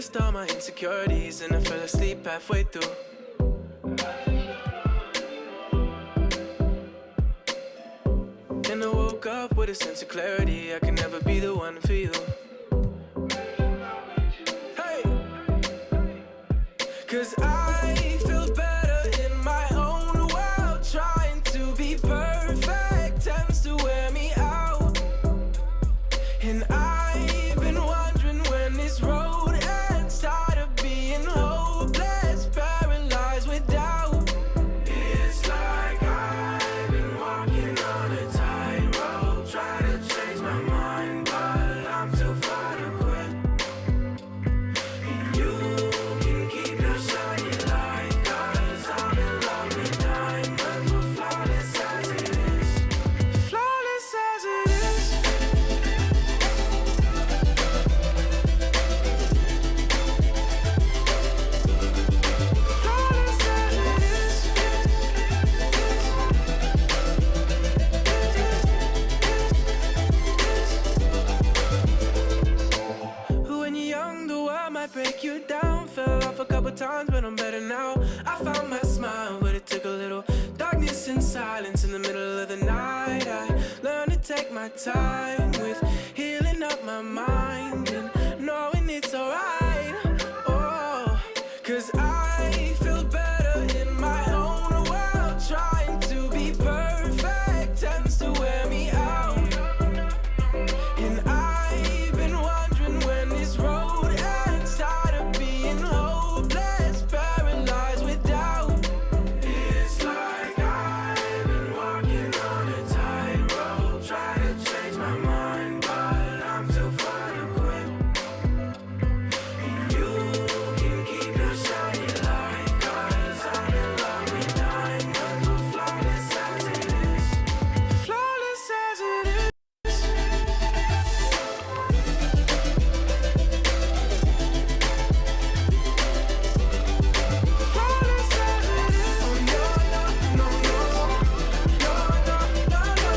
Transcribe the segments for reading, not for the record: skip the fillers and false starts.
list all my insecurities and I fell asleep halfway through. And I woke up with a sense of clarity. I can never be the one for you. Hey, 'cause I feel better in my own world. Trying to be perfect tends to wear me out. And I've been wondering when this road ends. Tired of being hopeless, paralyzed with doubt. It's like I've been walking on a tightrope, trying to change my mind, but I'm too far to quit. And you can keep your shiny light, 'cause I'm in love with diamonds. We're flawless as it is. Flawless as it is. Flawless as it is. When you're young, the world might break you down. Fell off a couple times, but I'm better now. I found my smile, but it took a little darkness and silence in the middle of the night. I learned to take my time with healing up my mind and knowing it's alright. Oh, 'cause I feel better in my own world. Trying to be perfect tends to wear me out. And I've been wondering when this road ends. Tired of being hopeless, paralyzed with doubt. It's like I've been walking on a tightrope, trying to change my mind, but I'm too far to quit. And you can keep your shiny light, 'cause I'm in love with diamonds. We're flawless as it is. Flawless as it is. Flawless as it is. Oh no, no, no, no. No, no, no, no.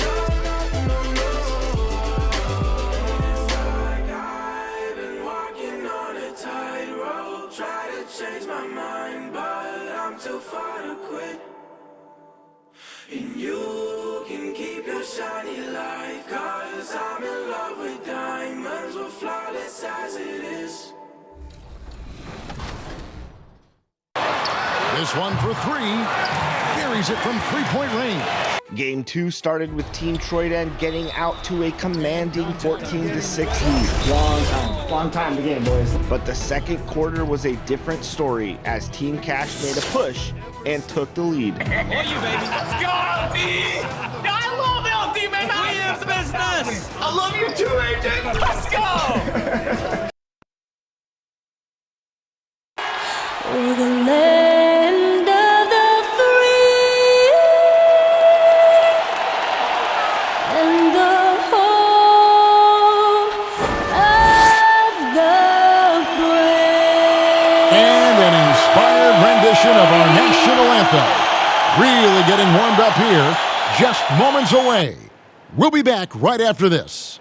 No, no, no, no. It's like I've been walking on a tightrope, try to change my mind, but I'm too far to quit. And you can keep your shiny light, 'cause I'm in love with diamonds. We're flawless as it is. This one for three. Buries it from three-point range. Game 2 started with Team Troyden getting out to a commanding 14-6 lead. Long time to game, boys. But the second quarter was a different story as Team Cash made a push and took the lead. I love LD, man. We have business. I love you too, AJ. Let's go. We're the land of the free and the home of the brave. And an inspired rendition of our national anthem. Really getting warmed up here, just moments away. We'll be back right after this.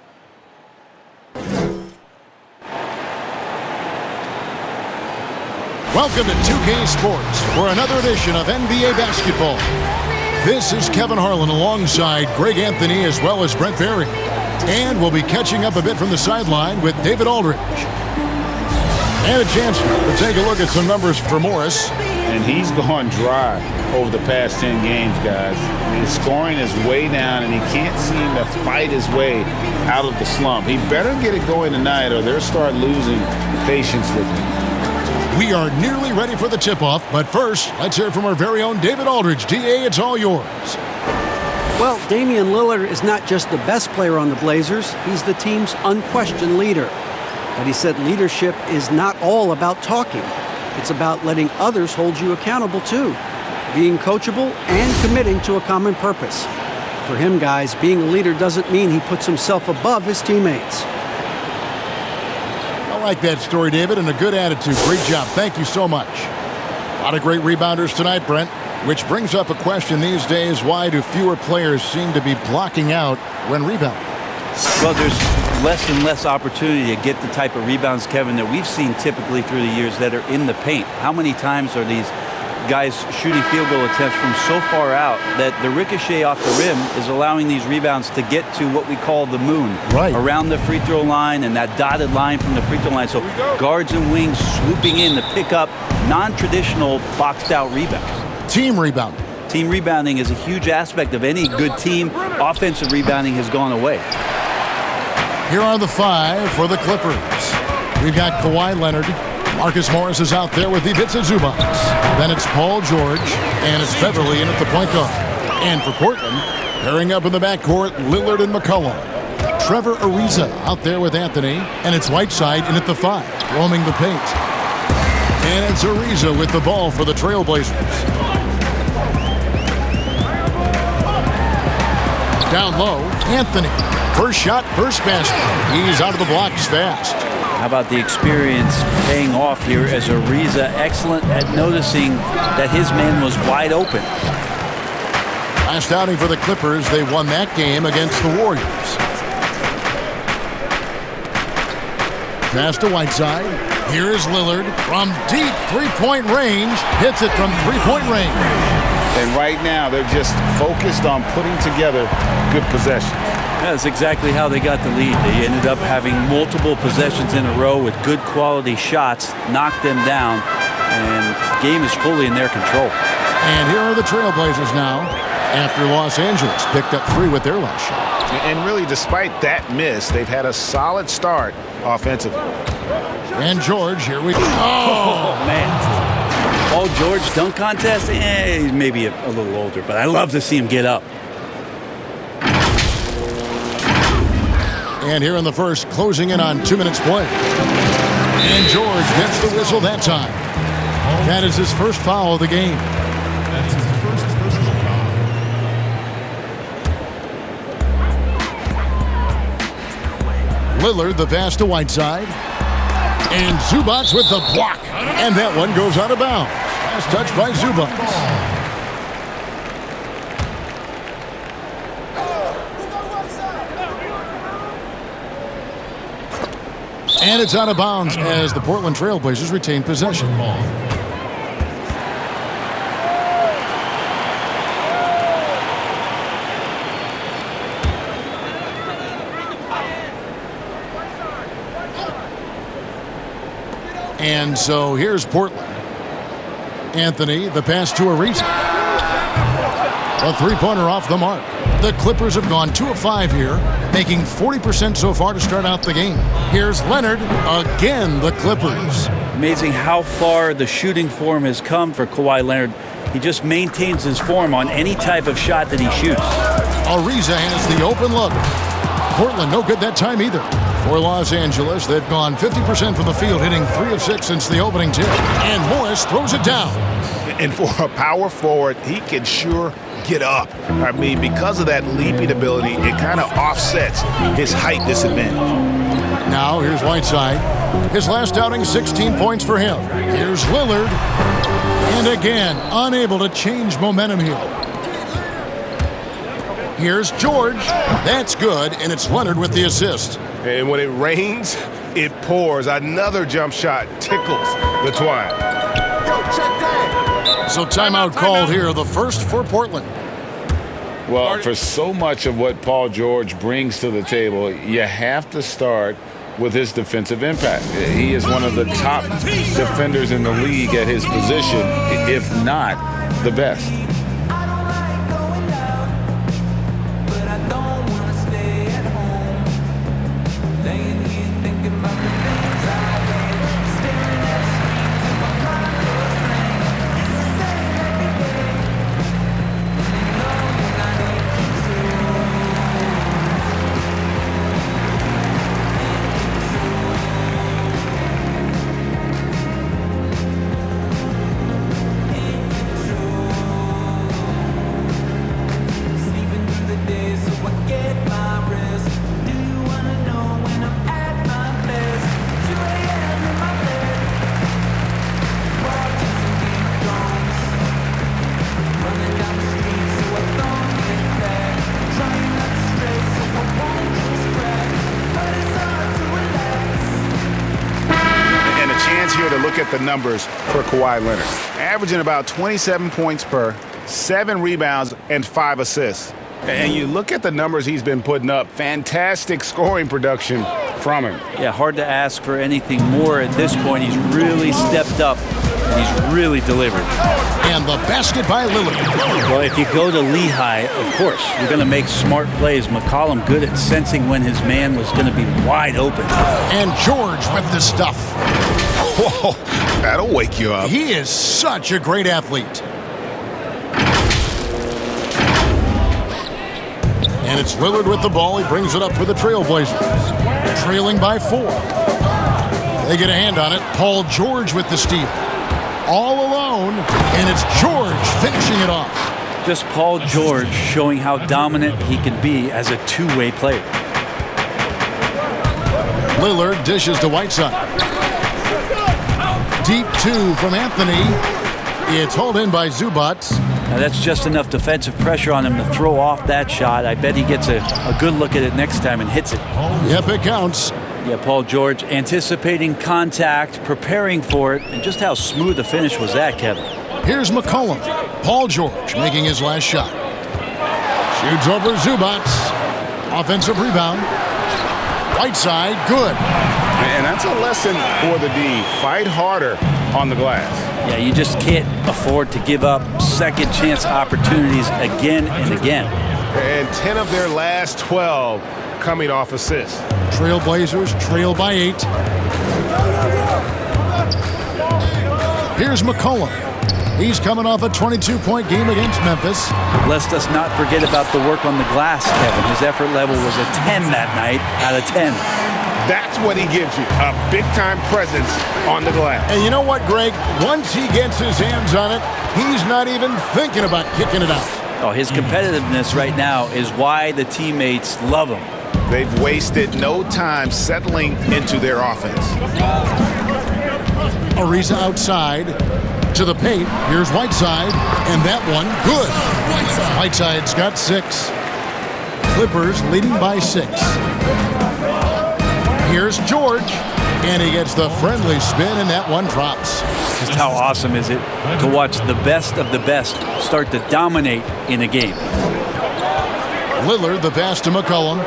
Welcome to 2K Sports for another edition of NBA basketball. This is Kevin Harlan alongside Greg Anthony as well as Brent Berry. And we'll be catching up a bit from the sideline with David Aldridge. And a chance to take a look at some numbers for Morris. And he's gone dry over the past 10 games, guys. His scoring is way down, and he can't seem to fight his way out of the slump. He better get it going tonight, or they'll start losing patience with him. We are nearly ready for the tip-off, but first, let's hear from our very own David Aldridge. DA, it's all yours. Well, Damian Lillard is not just the best player on the Blazers, he's the team's unquestioned leader. But he said leadership is not all about talking. It's about letting others hold you accountable too, being coachable and committing to a common purpose. For him, guys, being a leader doesn't mean he puts himself above his teammates. I like that story, David, and a good attitude. Great job. Thank you so much. A lot of great rebounders tonight, Brent, which brings up a question these days. Why do fewer players seem to be blocking out when rebounding? Well, there's less and less opportunity to get the type of rebounds, Kevin, that we've seen typically through the years that are in the paint. How many times are these guys shooting field goal attempts from so far out that the ricochet off the rim is allowing these rebounds to get to what we call the moon, around the free throw line and that dotted line from the free throw line. So guards and wings swooping in to pick up non-traditional boxed out rebounds. Team rebounding. Team rebounding is a huge aspect of any good team. Offensive rebounding has gone away. Here are the 5 for the Clippers. We've got Kawhi Leonard. Marcus Morris is out there with Ivica Zubac. Then it's Paul George, and it's Beverly in at the point guard. And for Portland, pairing up in the backcourt, Lillard and McCollum. Trevor Ariza out there with Anthony, and it's Whiteside in at the 5, roaming the paint. And it's Ariza with the ball for the Trailblazers. Down low, Anthony. First shot, first basket. He's out of the blocks fast. How about the experience paying off here as Ariza excellent at noticing that his man was wide open. Last outing for the Clippers, they won that game against the Warriors. Pass to Whiteside. Here is Lillard from deep three-point range. Hits it from three-point range. And right now, they're just focused on putting together good possessions. That's exactly how they got the lead. They ended up having multiple possessions in a row with good quality shots, knocked them down, and the game is fully in their control. And here are the Trailblazers now, after Los Angeles picked up 3 with their last shot. And really, despite that miss, they've had a solid start offensively. And George, here we go. Oh, man. Paul George dunk contest? He's maybe a little older, but I love to see him get up. And here in the first, closing in on 2 minutes play. And George gets the whistle that time. That is his first foul of the game. That's his first personal foul. Lillard, the pass to Whiteside. And Zubac with the block. And that one goes out of bounds. Last touch by Zubac. And it's out of bounds as the Portland Trailblazers retain possession. And so here's Portland. Anthony, the pass to Ariza. A three-pointer off the mark. The Clippers have gone 2 of 5 here, making 40% so far to start out the game. Here's Leonard, again the Clippers. Amazing how far the shooting form has come for Kawhi Leonard. He just maintains his form on any type of shot that he shoots. Ariza has the open look. Portland no good that time either. For Los Angeles, they've gone 50% from the field, hitting 3 of 6 since the opening tip. And Morris throws it down. And for a power forward, he can sure get up. I mean, because of that leaping ability, it kind of offsets his height disadvantage. Now here's Whiteside. His last outing, 16 points for him. Here's Lillard. And again, unable to change momentum here. Here's George. That's good, and it's Leonard with the assist. And when it rains, it pours. Another jump shot tickles the twine. So timeout called here, the first for Portland. Well, for so much of what Paul George brings to the table, you have to start with his defensive impact. He is one of the top defenders in the league at his position, if not the best. here to look at the numbers for Kawhi Leonard. Averaging about 27 points per, 7 rebounds, and 5 assists. And you look at the numbers he's been putting up, fantastic scoring production from him. Yeah, hard to ask for anything more at this point. He's really stepped up, and he's really delivered. And the basket by Lillard. Well, if you go to Lehigh, of course, you're going to make smart plays. McCollum good at sensing when his man was going to be wide open. And George with the stuff. Whoa, that'll wake you up. He is such a great athlete. And it's Lillard with the ball. He brings it up for the Trailblazers. Trailing by 4. They get a hand on it. Paul George with the steal. All alone, and it's George finishing it off. Just Paul George showing how dominant he can be as a two-way player. Lillard dishes to Whiteside. Deep 2 from Anthony. It's hauled in by Zubac. Now that's just enough defensive pressure on him to throw off that shot. I bet he gets a good look at it next time and hits it. Yep, it counts. Yeah, Paul George anticipating contact, preparing for it, and just how smooth the finish was that, Kevin. Here's McCollum. Paul George making his last shot. Shoots over Zubac. Offensive rebound. Whiteside, good. And that's a lesson for the D. Fight harder on the glass. Yeah, you just can't afford to give up second chance opportunities again and again. And 10 of their last 12 coming off assists. Trailblazers trail by 8. Here's McCollum. He's coming off a 22-point game against Memphis. Let's us not forget about the work on the glass, Kevin. His effort level was a 10 that night out of 10. That's what he gives you, a big-time presence on the glass. And you know what, Greg? Once he gets his hands on it, he's not even thinking about kicking it out. Oh, his competitiveness right now is why the teammates love him. They've wasted no time settling into their offense. Ariza outside to the paint. Here's Whiteside, and that one, good. Whiteside's got 6. Clippers leading by 6. Here's George, and he gets the friendly spin, and that one drops. Just how awesome is it to watch the best of the best start to dominate in a game. Lillard, the pass to McCollum.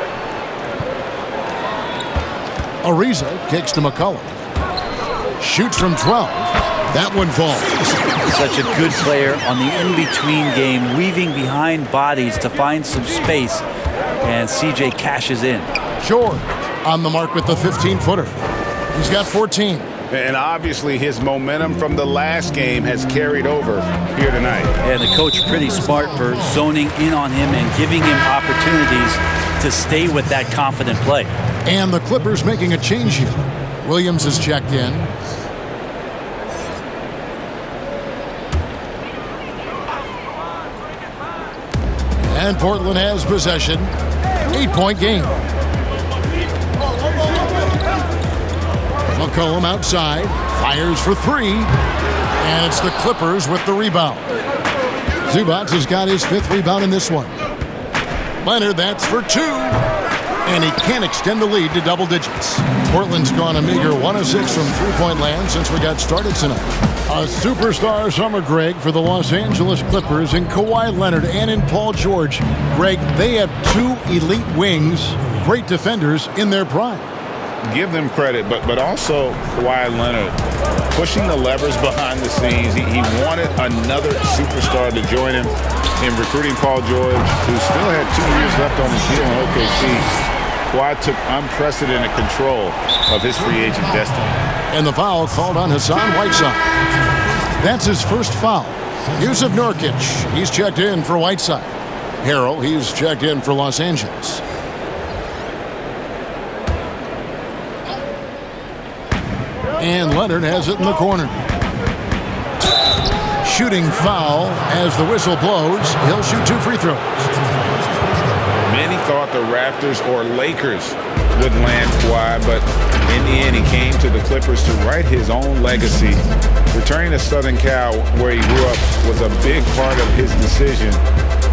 Ariza kicks to McCollum. Shoots from 12. That one falls. Such a good player on the in-between game, weaving behind bodies to find some space, and CJ cashes in. George on the mark with the 15-footer. He's got 14. And obviously his momentum from the last game has carried over here tonight. And the coach pretty smart for zoning in on him and giving him opportunities to stay with that confident play. And the Clippers making a change here. Williams is checked in. And Portland has possession. 8-point game. McCollum outside, fires for 3, and it's the Clippers with the rebound. Zubac has got his 5th rebound in this one. Leonard, that's for 2, and he can't extend the lead to double digits. Portland's gone a meager 1 of 6 from three-point land since we got started tonight. A superstar summer, Greg, for the Los Angeles Clippers in Kawhi Leonard and in Paul George. Greg, they have 2 elite wings, great defenders in their prime. Give them credit, but also Kawhi Leonard pushing the levers behind the scenes. He wanted another superstar to join him in recruiting Paul George, who still had 2 years left on his deal in OKC. Kawhi took unprecedented control of his free agent destiny. And the foul called on Hassan Whiteside. That's his first foul. Yusuf Nurkic, he's checked in for Whiteside. Harrell, he's checked in for Los Angeles. And Leonard has it in the corner. Shooting foul as the whistle blows. He'll shoot 2 free throws. Many thought the Raptors or Lakers would land Kawhi, but in the end he came to the Clippers to write his own legacy. Returning to Southern Cal, where he grew up, was a big part of his decision.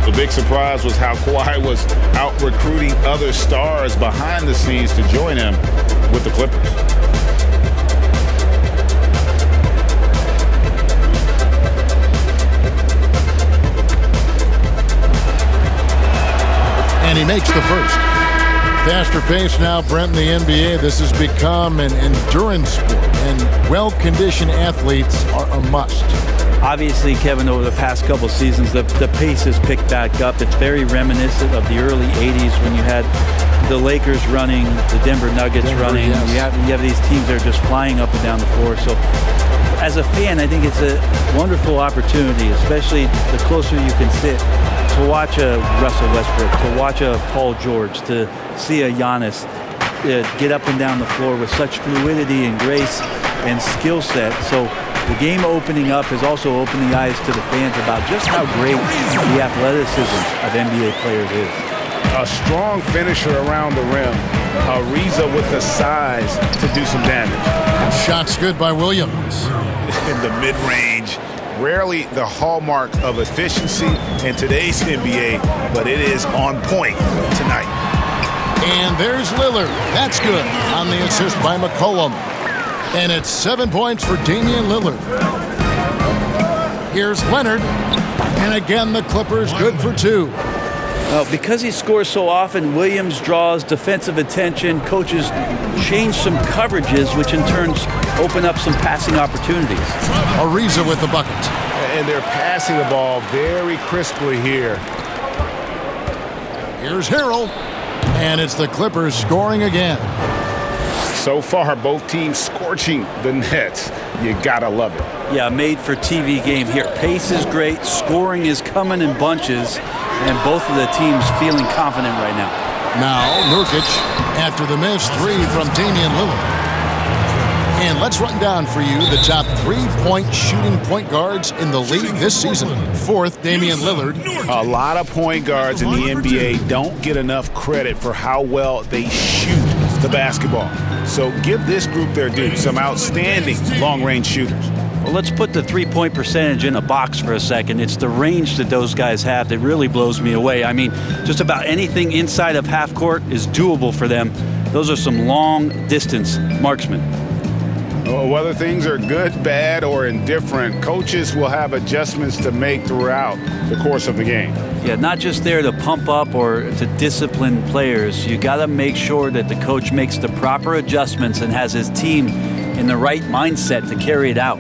The big surprise was how Kawhi was out recruiting other stars behind the scenes to join him with the Clippers. makes the first. Faster pace now, Brent, in the NBA. This has become an endurance sport, and well-conditioned athletes are a must. Obviously, Kevin, over the past couple seasons, the pace has picked back up. It's very reminiscent of the early 80s when you had the Lakers running, the Denver Nuggets running. Yes. You have these teams that are just flying up and down the floor. So as a fan, I think it's a wonderful opportunity, especially the closer you can sit, to watch a Russell Westbrook, to watch a Paul George, to see a Giannis get up and down the floor with such fluidity and grace and skill set. So the game opening up has also opened the eyes to the fans about just how great the athleticism of NBA players is. A strong finisher around the rim. Ariza with the size to do some damage. Shots good by Williams. In the mid-range, rarely the hallmark of efficiency in today's NBA, but it is on point tonight. And there's Lillard. That's good on the assist by McCollum. And it's 7 points for Damian Lillard. Here's Leonard. And again, the Clippers good for 2. Because he scores so often, Williams draws defensive attention. Coaches change some coverages, which in turn open up some passing opportunities. Ariza with the bucket. And they're passing the ball very crisply here. Here's Harrell. And it's the Clippers scoring again. So far, both teams scorching the Nets. You gotta love it. Yeah, made for TV game here. Pace is great, scoring is coming in bunches, and both of the teams feeling confident right now. Now, Nurkic after the miss 3 from Damian Lillard. And let's run down for you the top 3-point shooting point guards in the league this season. 4th, Damian Lillard. A lot of point guards in the NBA don't get enough credit for how well they shoot the basketball. So give this group their due. Some outstanding long-range shooters. Well, let's put the three-point percentage in a box for a second. It's the range that those guys have that really blows me away. I mean, just about anything inside of half court is doable for them. Those are some long-distance marksmen. Whether things are good, bad, or indifferent, coaches will have adjustments to make throughout the course of the game. Yeah, not just there to pump up or to discipline players. You got to make sure that the coach makes the proper adjustments and has his team in the right mindset to carry it out.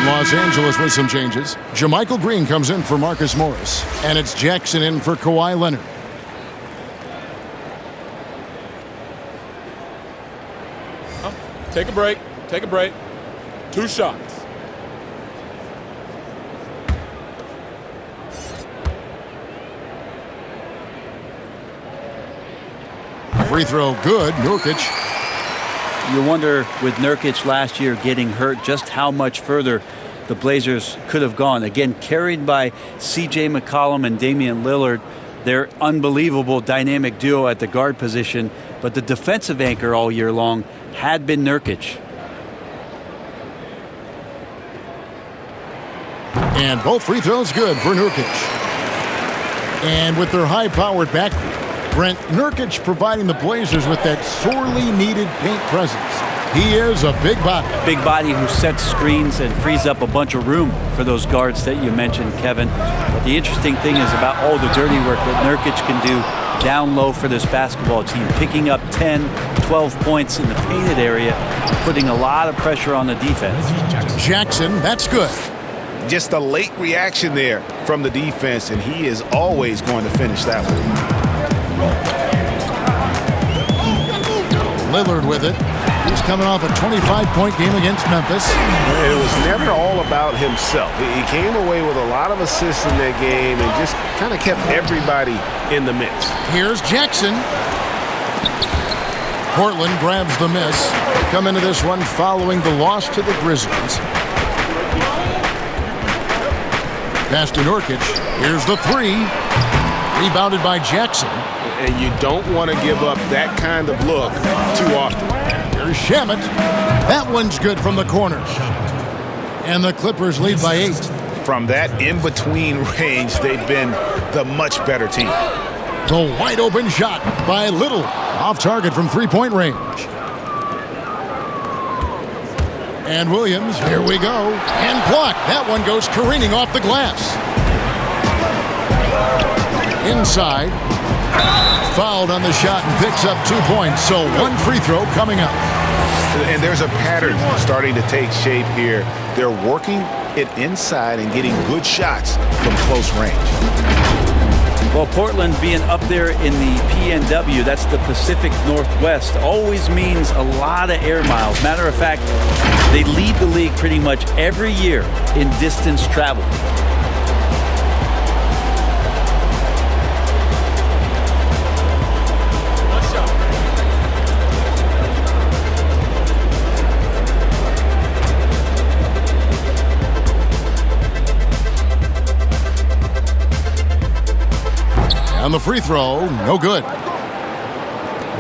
Los Angeles with some changes. JaMychal Green comes in for Marcus Morris. And it's Jackson in for Kawhi Leonard. Take a break. Take a break. 2 shots. Free throw good. Nurkic. You wonder, with Nurkic last year getting hurt, just how much further the Blazers could have gone. Again, carried by C.J. McCollum and Damian Lillard, their unbelievable dynamic duo at the guard position, but the defensive anchor all year long had been Nurkic. And both free throws good for Nurkic. And with their high-powered backcourt, Brent, Nurkic providing the Blazers with that sorely needed paint presence. He is a big body. Big body who sets screens and frees up a bunch of room for those guards that you mentioned, Kevin. But the interesting thing is about all the dirty work that Nurkic can do down low for this basketball team, picking up 10, 12 points in the painted area, putting a lot of pressure on the defense. Jackson, that's good. Just a late reaction there from the defense, and he is always going to finish that one. Lillard with it. He's coming off a 25-point game against Memphis. It was never all about himself. He came away with a lot of assists in that game and just kind of kept everybody in the mix. Here's Jackson. Portland grabs the miss. They come into this one following the loss to the Grizzlies. Pass to Nurkic. Here's the 3. Rebounded by Jackson. And you don't want to give up that kind of look too often. Here's Shamet. That one's good from the corner. And the Clippers lead by 8. From that in-between range, they've been the much better team. The wide open shot by Little. Off target from three-point range. And Williams, here we go. And blocked. That one goes careening off the glass. Inside. Fouled on the shot and picks up 2 points. So one free throw coming up. And there's a pattern starting to take shape here. They're working it inside and getting good shots from close range. Well, Portland being up there in the PNW, that's the Pacific Northwest, always means a lot of air miles. Matter of fact, they lead the league pretty much every year in distance travel. And the free throw, no good.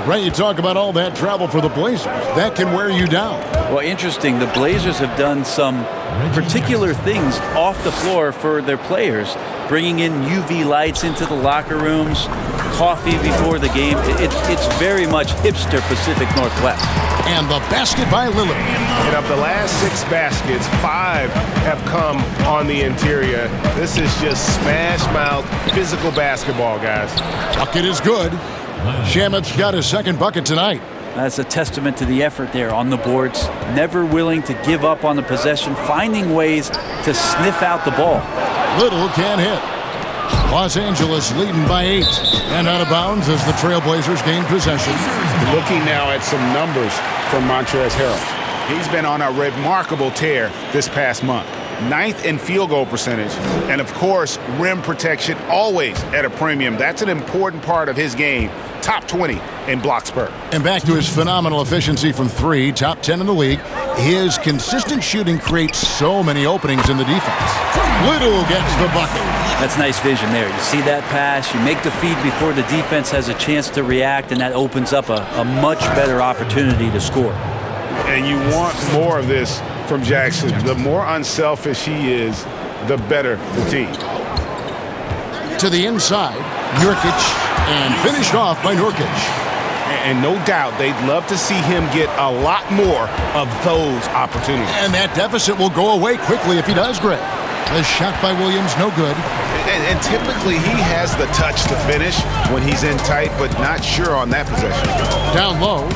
Right, you talk about all that travel for the Blazers. That can wear you down. Well, interesting. The Blazers have done some particular things off the floor for their players, bringing in UV lights into the locker rooms, coffee before the game. It's very much hipster Pacific Northwest. And the basket by Lillard. And of the last 6 baskets, 5 have come on the interior. This is just smash-mouth physical basketball, guys. Bucket is good. Shamet's got his second bucket tonight. That's a testament to the effort there on the boards. Never willing to give up on the possession, finding ways to sniff out the ball. Little can't hit. Los Angeles leading by 8. And out of bounds as the Trailblazers gain possession. Looking now at some numbers from Montrezl Harrell. He's been on a remarkable tear this past month. 9th in field goal percentage. And, of course, rim protection always at a premium. That's an important part of his game. Top 20 in block spurt. And back to his phenomenal efficiency from 3, top 10 in the league. His consistent shooting creates so many openings in the defense. Little gets the bucket. That's nice vision there. You see that pass, you make the feed before the defense has a chance to react, and that opens up a much better opportunity to score. And you want more of this from Jackson. The more unselfish he is, the better the team. To the inside, Nurkic, and finished off by Nurkic. And no doubt they'd love to see him get a lot more of those opportunities. And that deficit will go away quickly if he does, Greg. The shot by Williams, no good. And typically he has the touch to finish when he's in tight, but not sure on that possession. Down low.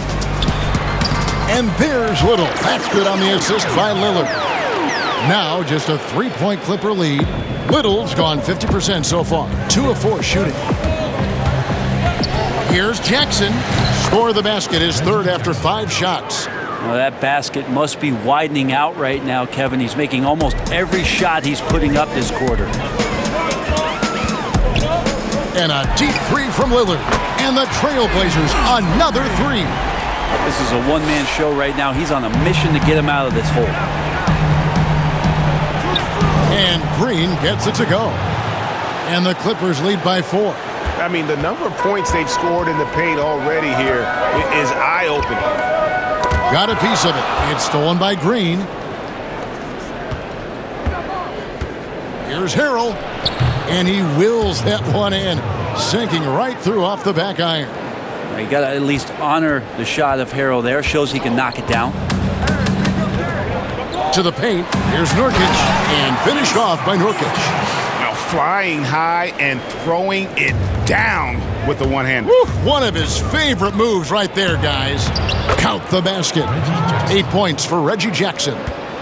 And there's Little. That's good on the assist by Lillard. Now just a 3-point Clipper lead. Little's gone 50% so far. 2 of 4 shooting. Here's Jackson. Score the basket, his third after 5 shots. Well, that basket must be widening out right now, Kevin. He's making almost every shot he's putting up this quarter. And a deep 3 from Lillard. And the Trailblazers, another 3. This is a one-man show right now. He's on a mission to get him out of this hole. And Green gets it to go. And the Clippers lead by 4. I mean, the number of points they've scored in the paint already here is eye-opening. Got a piece of it. It's stolen by Green. Here's Harrell. And he wills that one in, sinking right through off the back iron. You got to at least honor the shot of Harrell there. Shows he can knock it down. To the paint. Here's Nurkic. And finished off by Nurkic. Now flying high and throwing it down with the one-hand. One of his favorite moves right there, guys. Count the basket. 8 points for Reggie Jackson.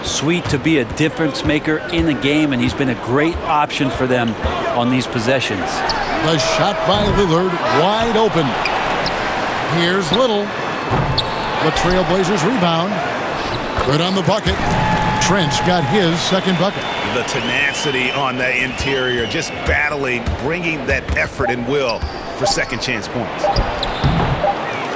Sweet to be a difference maker in the game, and he's been a great option for them on these possessions. The shot by Lillard, wide open. Here's Little. The Trailblazers rebound. Good on the bucket. Trent got his second bucket. The tenacity on the interior, just battling, bringing that effort and will for second chance points.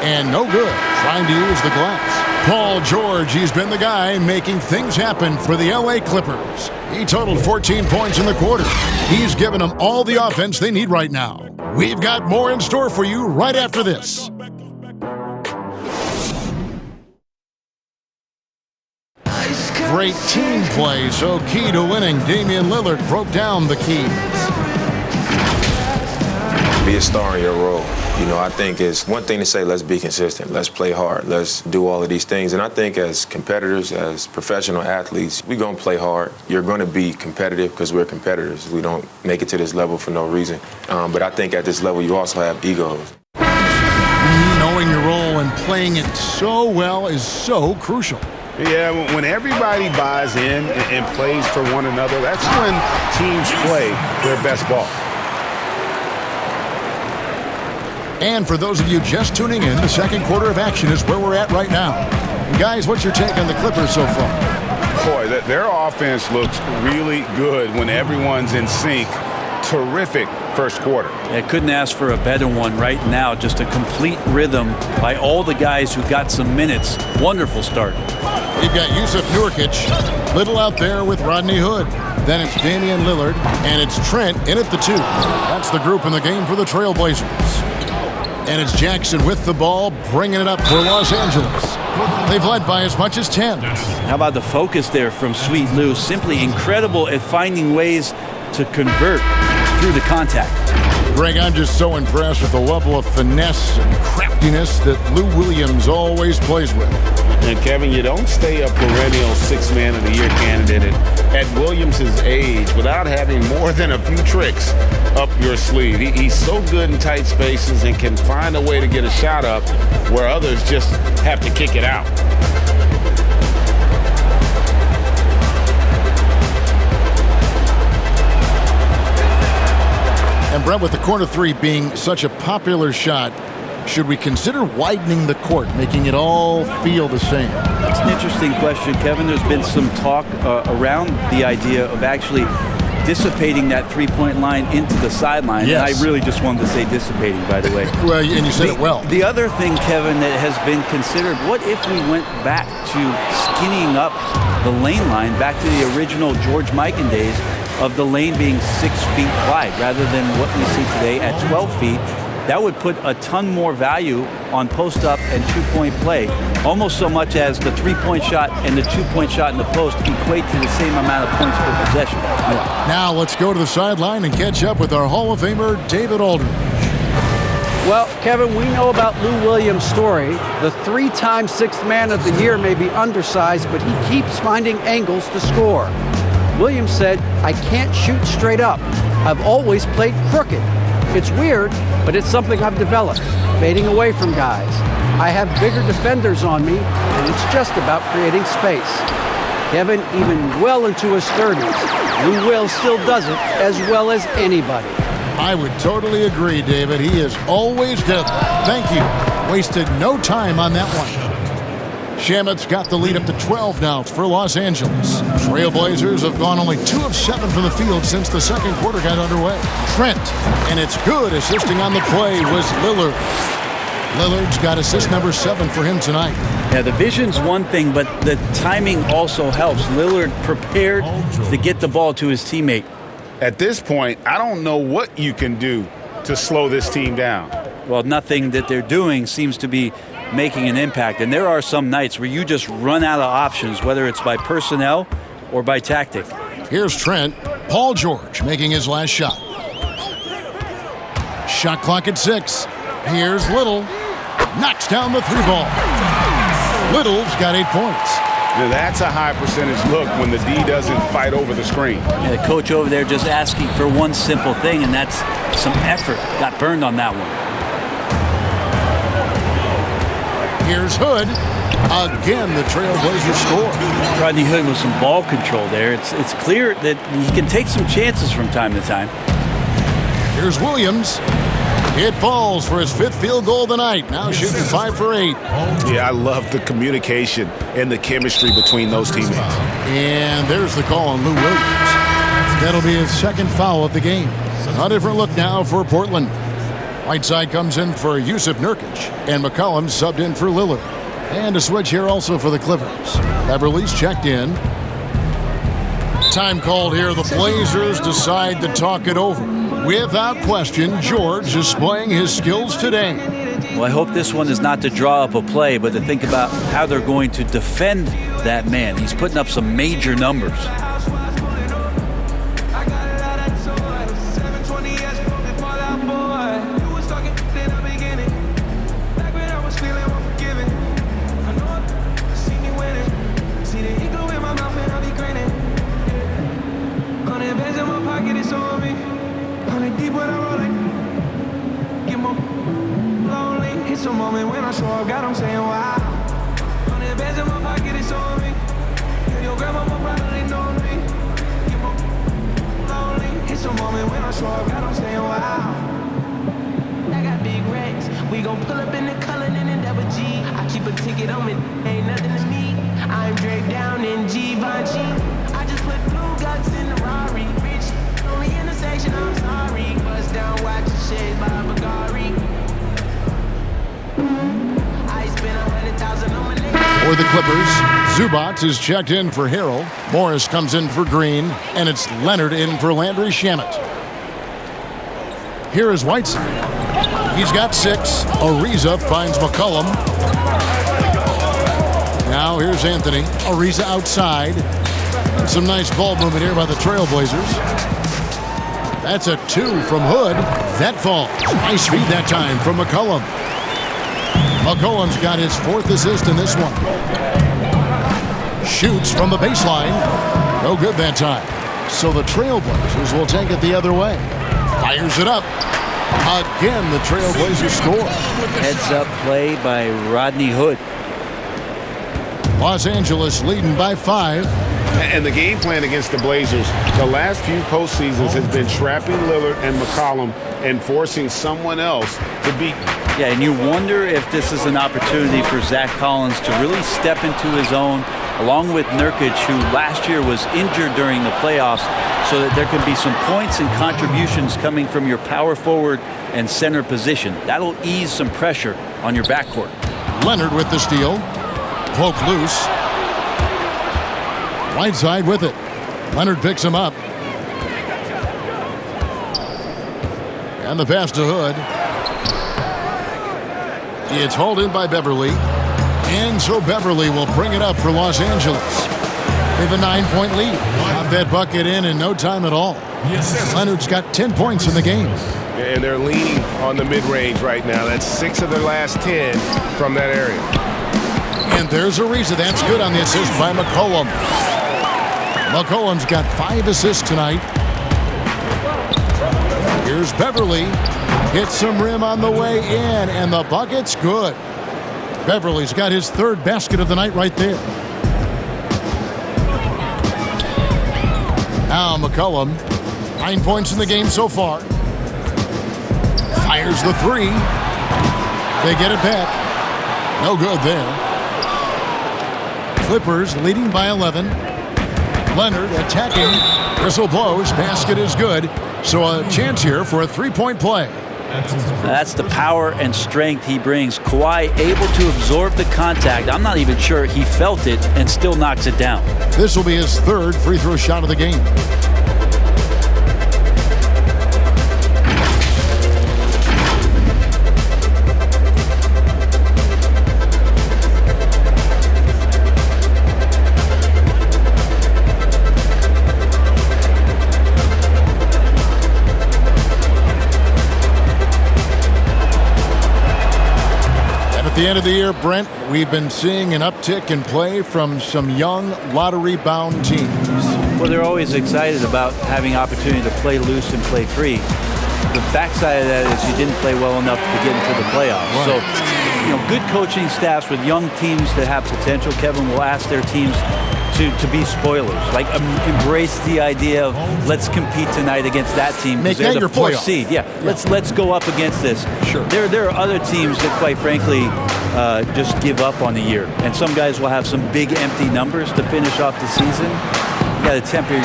And no good, trying to use the glass. Paul George, he's been the guy making things happen for the LA Clippers. He totaled 14 points in the quarter. He's given them all the offense they need right now. We've got more in store for you right after this. great team play, so key to winning. Damian Lillard broke down the keys. Be a star in your role. You know, I think it's one thing to say, let's be consistent, let's play hard, let's do all of these things. And I think as competitors, as professional athletes, we're going to play hard. You're going to be competitive because we're competitors. We don't make it to this level for no reason. But I think at this level, you also have egos. Knowing your role and playing it so well is so crucial. Yeah, when everybody buys in and plays for one another, that's when teams play their best ball. And for those of you just tuning in, the second quarter of action is where we're at right now. Guys, what's your take on the Clippers so far? Boy, their offense looks really good when everyone's in sync. Terrific first quarter. I couldn't ask for a better one right now. Just a complete rhythm by all the guys who got some minutes. Wonderful start. You've got Jusuf Nurkic, Little out there with Rodney Hood. Then it's Damian Lillard, and it's Trent in at the 2. That's the group in the game for the Trailblazers. And it's Jackson with the ball, bringing it up for Los Angeles. They've led by as much as 10. How about the focus there from Sweet Lou? Simply incredible at finding ways to convert through the contact. Greg, I'm just so impressed with the level of finesse and craftiness that Lou Williams always plays with. And Kevin, you don't stay a perennial 6th Man of the Year candidate at Williams' age without having more than a few tricks up your sleeve. He's so good in tight spaces and can find a way to get a shot up where others just have to kick it out. And Brett, with the corner 3 being such a popular shot, should we consider widening the court, making it all feel the same? That's an interesting question, Kevin. There's been some talk around the idea of actually dissipating that three-point line into the sideline. Yes. And I really just wanted to say dissipating, by the way. Well, and you said it well. The other thing, Kevin, that has been considered, what if we went back to skinnying up the lane line, back to the original George Mikan days of the lane being 6 feet wide rather than what we see today at 12 feet? That would put a ton more value on post-up and two-point play, almost so much as the three-point shot and the two-point shot in the post equate to the same amount of points per possession. Yeah. Now let's go to the sideline and catch up with our Hall of Famer, David Aldridge. Well, Kevin, we know about Lou Williams' story. The 3-time 6th Man of the Year may be undersized, but he keeps finding angles to score. Williams said, "I can't shoot straight up. I've always played crooked. It's weird, but it's something I've developed, fading away from guys. I have bigger defenders on me, and it's just about creating space." Kevin, even well into his 30s, Lou Will still does it as well as anybody. I would totally agree, David. He is always deadly. Thank you. Wasted no time on that one. Shamit's got the lead up to 12 now for Los Angeles. Trailblazers have gone only 2 of 7 from the field since the second quarter got underway. Trent, and it's good. Assisting on the play was Lillard. Lillard's got assist number 7 for him tonight. Yeah, the vision's one thing, but the timing also helps. Lillard prepared to get the ball to his teammate. At this point, I don't know what you can do to slow this team down. Well, nothing that they're doing seems to be making an impact. And there are some nights where you just run out of options, whether it's by personnel or by tactic. Here's Trent. Paul George making his last shot. Shot clock at 6. Here's Little. Knocks down the 3 ball. Little's got 8 points. Now that's a high percentage look when the D doesn't fight over the screen. Yeah, the coach over there just asking for one simple thing, and that's some effort. Got burned on that one. Here's Hood. Again, the Trailblazers score. Rodney Hood with some ball control there. It's clear that he can take some chances from time to time. Here's Williams. It falls for his 5th field goal of the night. Now shooting 5 for 8. Yeah, I love the communication and the chemistry between those teammates. And there's the call on Lou Williams. That'll be his 2nd foul of the game. A different look now for Portland. Whiteside comes in for Jusuf Nurkic, and McCollum subbed in for Lillard. And a switch here also for the Clippers. Beverly's checked in. Time called here. The Blazers decide to talk it over. Without question, George displaying his skills today. Well, I hope this one is not to draw up a play, but to think about how they're going to defend that man. He's putting up some major numbers. It's a moment when I show up, God, I'm saying wow. 100 bands in my pocket, it's on me. Your grandma will probably know me. Lonely. It's a moment when I show up, God, I'm saying wow. I got big racks. We gon' pull up in the Cullen and in double G. I keep a ticket on me, ain't nothing to me. I'm draped down in Givenchy. I just put blue guts in the Rari. Rich on the intersection, I'm sorry. Bust down, watch the shades by Bulgari. For the Clippers, Zubac is checked in for Harrell. Morris comes in for Green, and it's Leonard in for Landry Shamet. Here is Whiteside. He's got 6. Ariza finds McCollum. Now here's Anthony. Ariza outside. And some nice ball movement here by the Trailblazers. That's a 2 from Hood. That falls. Nice feed that time from McCollum. McCollum's got his 4th assist in this one. Shoots from the baseline. No good that time. So the Trailblazers will take it the other way. Fires it up. Again, the Trailblazers score. Heads-up play by Rodney Hood. Los Angeles leading by 5. And the game plan against the Blazers, the last few postseasons has been trapping Lillard and McCollum and forcing someone else to beat. Yeah, and you wonder if this is an opportunity for Zach Collins to really step into his own, along with Nurkic, who last year was injured during the playoffs, so that there could be some points and contributions coming from your power forward and center position. That'll ease some pressure on your backcourt. Leonard with the steal. Poke loose. Whiteside with it. Leonard picks him up. And the pass to Hood. It's hauled in by Beverly. And so Beverly will bring it up for Los Angeles. They have a 9-point lead. Got that bucket in no time at all. Leonard's got 10 points in the game. And they're leaning on the mid-range right now. That's 6 of their last 10 from that area. And there's Ariza. That's good on the assist by McCollum. McCollum's got 5 assists tonight. Here's Beverly. Hits some rim on the way in, and the bucket's good. Beverly's got his 3rd basket of the night right there. Now McCollum, 9 points in the game so far. Fires the 3. They get it back. No good there. Clippers leading by 11. Leonard attacking. Whistle blows. Basket is good. So a chance here for a 3-point play. That's the power and strength he brings. Kawhi able to absorb the contact. I'm not even sure he felt it and still knocks it down. This will be his 3rd free throw shot of the game. At the end of the year, Brent, we've been seeing an uptick in play from some young lottery-bound teams. Well, they're always excited about having opportunity to play loose and play free. The backside of that is you didn't play well enough to get into the playoffs. Right. So, good coaching staffs with young teams that have potential, Kevin, will ask their teams to be spoilers. Like, embrace the idea of let's compete tonight against that team. Make they're that the your 4th playoff. seed. Yeah, let's go up against this. Sure. There are other teams that, quite frankly, just give up on the year. And some guys will have some big empty numbers to finish off the season. You got to temper your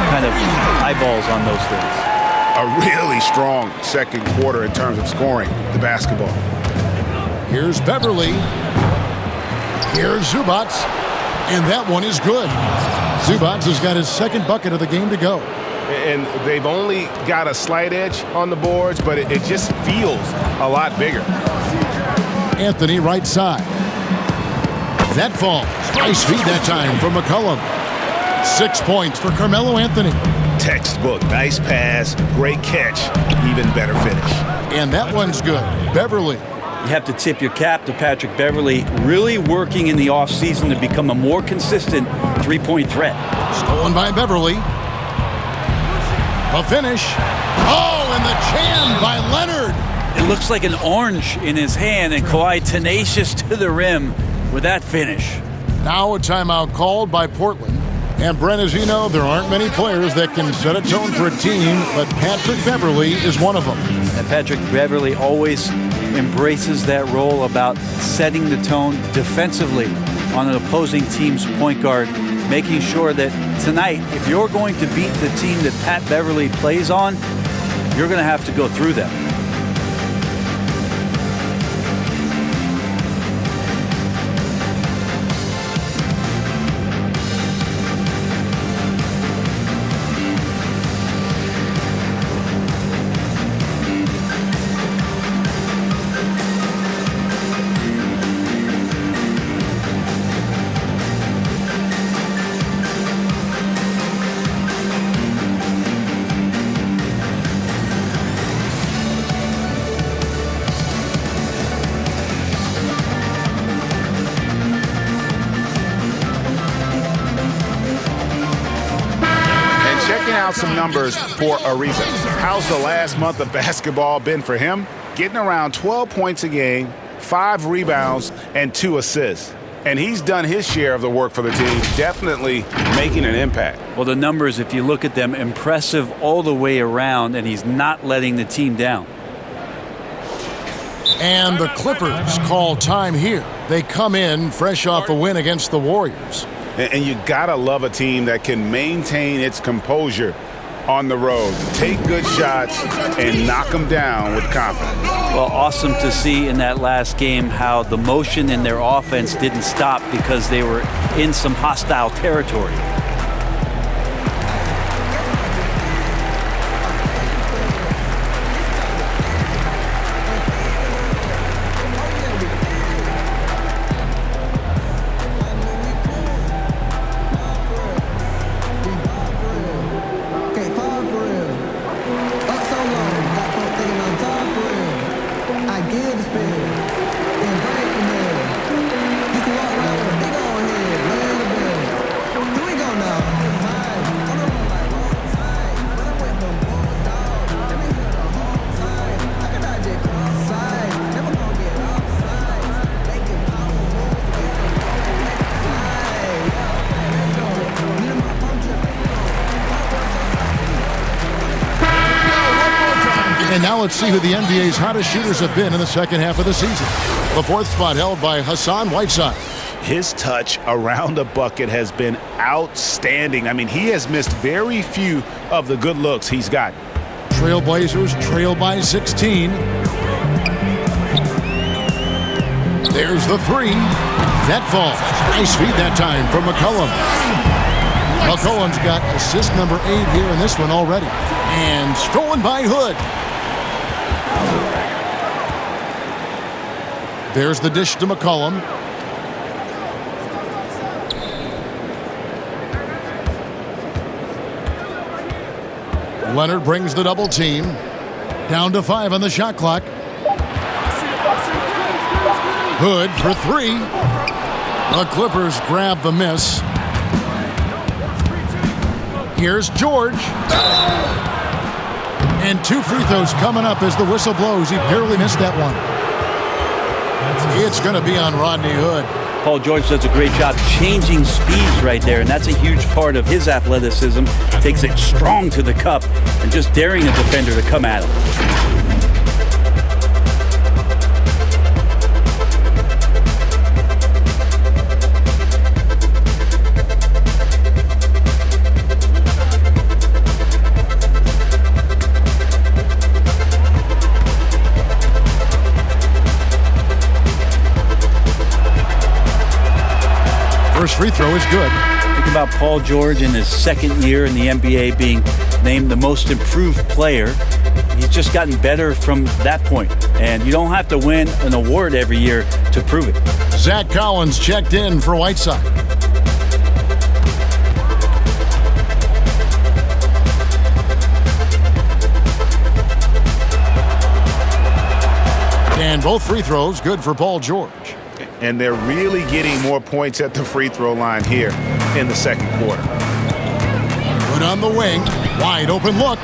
kind of eyeballs on those things. A really strong second quarter in terms of scoring the basketball. Here's Beverly. Here's Zubac. And that one is good. Zubac has got his 2nd bucket of the game to go. And they've only got a slight edge on the boards, but it just feels a lot bigger. Anthony right side. That falls. Nice feed that time from McCollum. 6 points for Carmelo Anthony. Textbook. Nice pass. Great catch. Even better finish. And that one's good. Beverly. You have to tip your cap to Patrick Beverly, really working in the offseason to become a more consistent three-point threat. Stolen by Beverly. A finish. Oh, and the jam by Leonard. It looks like an orange in his hand, and Kawhi tenacious to the rim with that finish. Now a timeout called by Portland. And Brent, as you know, there aren't many players that can set a tone for a team, but Patrick Beverly is one of them. And Patrick Beverly always embraces that role about setting the tone defensively on an opposing team's point guard, making sure that tonight, if you're going to beat the team that Pat Beverly plays on, you're going to have to go through them. Some numbers for a reason. How's the last month of basketball been for him? Getting around 12 points a game, 5 rebounds, and 2 assists. And he's done his share of the work for the team, definitely making an impact. Well, the numbers, if you look at them, impressive all the way around, and he's not letting the team down. And the Clippers call time here. They come in fresh off a win against the Warriors. And you gotta love a team that can maintain its composure on the road, take good shots, and knock them down with confidence. Well, awesome to see in that last game how the motion in their offense didn't stop because they were in some hostile territory. And now let's see who the NBA's hottest shooters have been in the second half of the season. The fourth spot held by Hassan Whiteside. His touch around the bucket has been outstanding. I mean, he has missed very few of the good looks he's got. Trailblazers trail by 16. There's the three. That falls. Nice feed that time from McCollum. McCollum's got assist number 8 here in this one already. And stolen by Hood. There's the dish to McCollum. Leonard brings the double team. Down to 5 on the shot clock. Hood for 3. The Clippers grab the miss. Here's George. And 2 free throws coming up as the whistle blows. He barely missed that one. It's going to be on Rodney Hood. Paul George does a great job changing speeds right there, and that's a huge part of his athleticism. Takes it strong to the cup and just daring a defender to come at him. First free throw is good. Think about Paul George in his second year in the NBA being named the most improved player. He's just gotten better from that point. And you don't have to win an award every year to prove it. Zach Collins checked in for Whiteside. And both free throws good for Paul George. And they're really getting more points at the free throw line here in the second quarter. Good on the wing. Wide open look.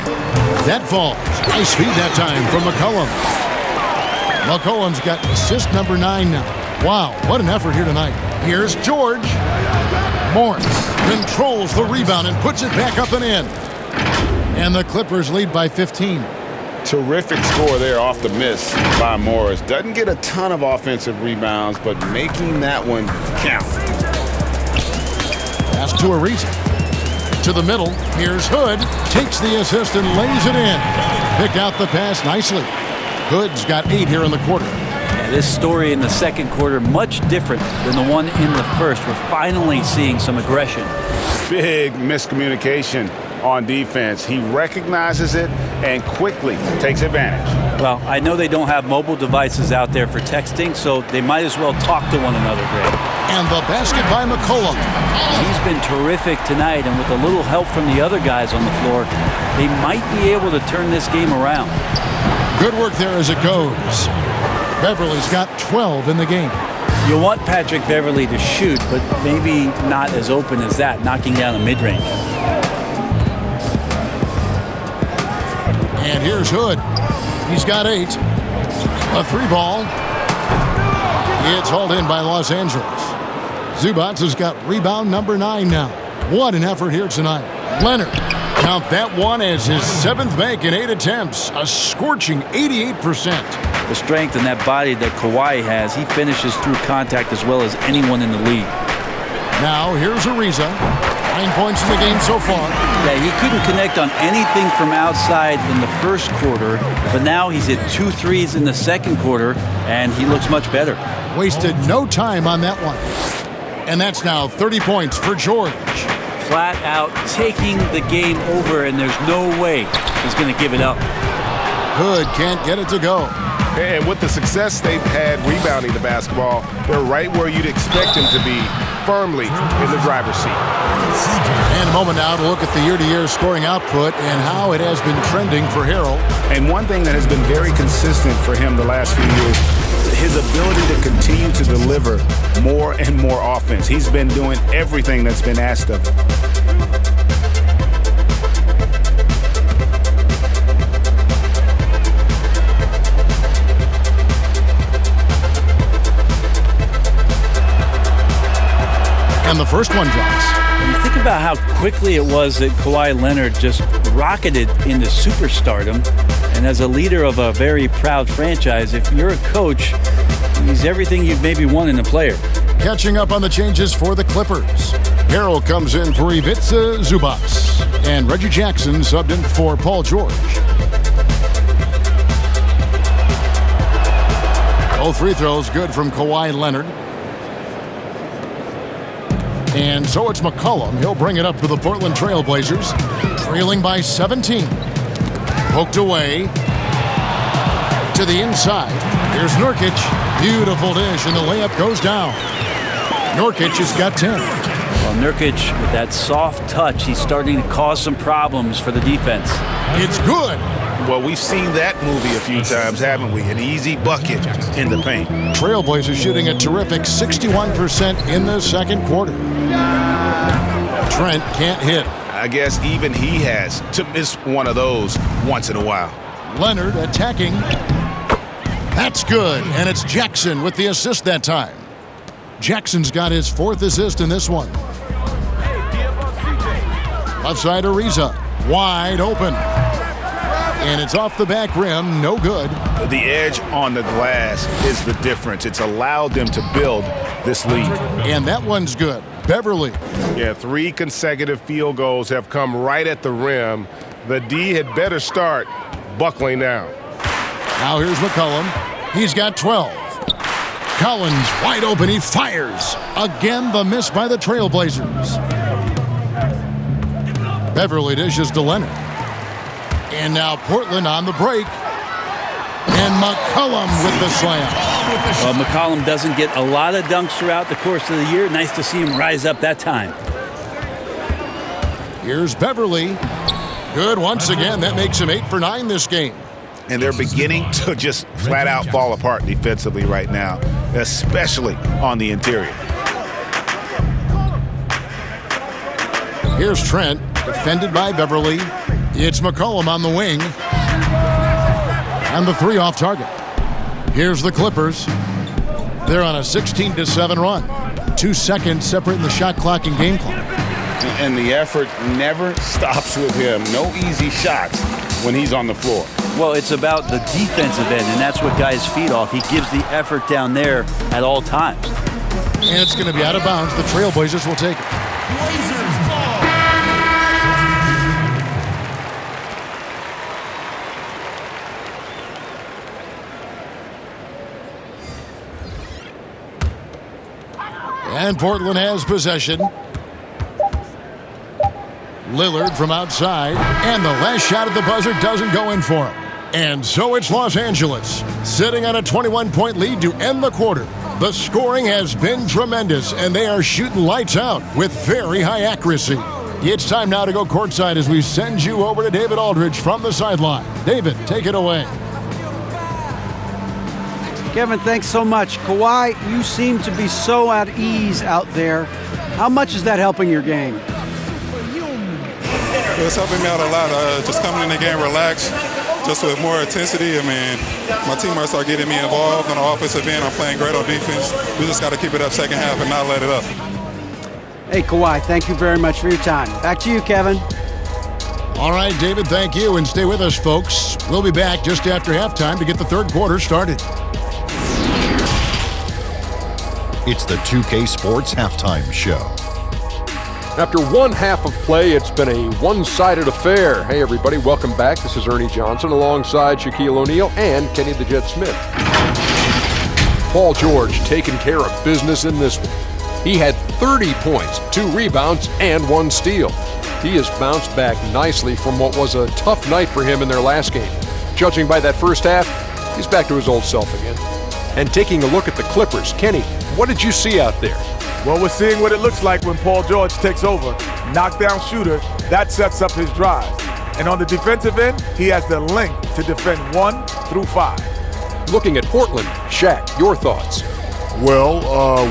That falls. Nice feed that time from McCollum. McCollum's got assist number 9 now. Wow, what an effort here tonight. Here's George. Morris controls the rebound and puts it back up and in. And the Clippers lead by 15. Terrific score there off the miss by Morris. Doesn't get a ton of offensive rebounds, but making that one count. Pass to Ariza. To the middle. Here's Hood. Takes the assist and lays it in. Picked out the pass nicely. Hood's got 8 here in the quarter. Yeah, this story in the second quarter, much different than the one in the first. We're finally seeing some aggression. Big miscommunication on defense. He recognizes it and quickly takes advantage. Well, I know they don't have mobile devices out there for texting, so they might as well talk to one another, Greg. And the basket by McCollum. He's been terrific tonight, and with a little help from the other guys on the floor, they might be able to turn this game around. Good work there as it goes. Beverly's got 12 in the game. You want Patrick Beverly to shoot, but maybe not as open as that, knocking down a mid-range. And here's Hood. He's got 8. A 3-ball. It's hauled in by Los Angeles. Zubac has got rebound number 9 now. What an effort here tonight. Leonard, count that one as his 7th make in 8 attempts. A scorching 88%. The strength in that body that Kawhi has, he finishes through contact as well as anyone in the league. Now here's Ariza. 9 points in the game so far. Yeah, he couldn't connect on anything from outside in the first quarter, but now he's hit 2 threes in the second quarter, and he looks much better. Wasted no time on that one. And that's now 30 points for George. Flat out taking the game over, and there's no way he's going to give it up. Hood can't get it to go. And with the success they've had rebounding the basketball, they're right where you'd expect them to be, firmly in the driver's seat. And a moment now to look at the year-to-year scoring output and how it has been trending for Harrell. And one thing that has been very consistent for him the last few years, his ability to continue to deliver more and more offense. He's been doing everything that's been asked of him. And the first one drops. When you think about how quickly it was that Kawhi Leonard just rocketed into superstardom, and as a leader of a very proud franchise, if you're a coach, he's everything you'd maybe want in a player. Catching up on the changes for the Clippers. Harrell comes in for Ivica Zubac. And Reggie Jackson subbed in for Paul George. Both free throws good from Kawhi Leonard. And so it's McCollum. He'll bring it up for the Portland Trail Blazers. Trailing by 17. Poked away. To the inside. Here's Nurkic. Beautiful dish, and the layup goes down. Nurkic has got 10. Well, Nurkic, with that soft touch, he's starting to cause some problems for the defense. It's good. Well, we've seen that movie a few times, haven't we? An easy bucket in the paint. Trailblazers shooting a terrific 61% in the second quarter. Trent can't hit. I guess even he has to miss one of those once in a while. Leonard attacking. That's good, and it's Jackson with the assist that time. Jackson's got his 4th assist in this one. Left side Ariza, wide open. And it's off the back rim, no good. The edge on the glass is the difference. It's allowed them to build this lead. And that one's good. Beverly. Yeah, 3 consecutive field goals have come right at the rim. The D had better start buckling down. Now here's McCollum. He's got 12. Collins wide open. He fires. Again, the miss by the Trailblazers. Beverly dishes to Leonard. And now Portland on the break. And McCollum with the slam. Well, McCollum doesn't get a lot of dunks throughout the course of the year. Nice to see him rise up that time. Here's Beverly. Good once again. That makes him 8 for 9 this game. And they're beginning to just flat out fall apart defensively right now, especially on the interior. Here's Trent, defended by Beverly. It's McCollum on the wing. And the 3 off target. Here's the Clippers. They're on a 16-7 run. 2 seconds separating the shot clock and game clock. And the effort never stops with him. No easy shots when he's on the floor. Well, it's about the defensive end, and that's what guys feed off. He gives the effort down there at all times. And it's going to be out of bounds. The Trailblazers will take it. Blazers ball. And Portland has possession. Lillard from outside. And the last shot at the buzzer doesn't go in for him. And so it's Los Angeles, sitting on a 21-point lead to end the quarter. The scoring has been tremendous, and they are shooting lights out with very high accuracy. It's time now to go courtside as we send you over to David Aldridge from the sideline. David, take it away. Kevin, thanks so much. Kawhi, you seem to be so at ease out there. How much is that helping your game? It's helping me out a lot. Just coming in the game relaxed, just with more intensity. I mean, my teammates are getting me involved on the offensive end. I'm playing great on defense. We just got to keep it up second half and not let it up. Hey, Kawhi, thank you very much for your time. Back to you, Kevin. All right, David, thank you. And stay with us, folks. We'll be back just after halftime to get the third quarter started. It's the 2K Sports Halftime Show. After one half of play, it's been a one-sided affair. Hey, everybody, welcome back. This is Ernie Johnson alongside Shaquille O'Neal and Kenny the Jet Smith. Paul George taking care of business in this one. He had 30 points, 2 rebounds, and 1 steal. He has bounced back nicely from what was a tough night for him in their last game. Judging by that first half, he's back to his old self again. And taking a look at the Clippers, Kenny, what did you see out there? Well, we're seeing what it looks like when Paul George takes over. Knockdown shooter, that sets up his drive. And on the defensive end, he has the length to defend 1 through 5. Looking at Portland, Shaq, your thoughts? Well,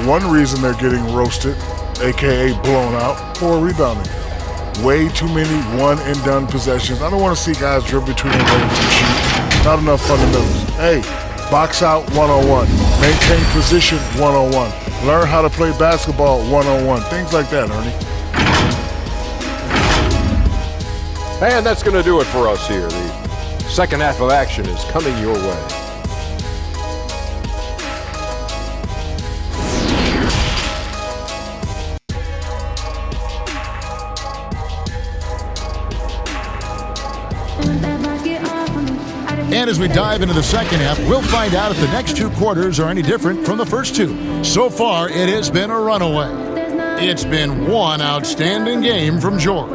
one reason they're getting roasted, a.k.a. blown out, poor rebounding. Way too many one-and-done possessions. I don't want to see guys dribble between their legs and shoot. Not enough fundamentals. Hey, box out one-on-one. Maintain position one-on-one. Learn how to play basketball one-on-one. Things like that, Ernie. And that's going to do it for us here. The second half of action is coming your way. And as we dive into the second half, we'll find out if the next 2 quarters are any different from the first 2. So far, it has been a runaway. It's been one outstanding game from George.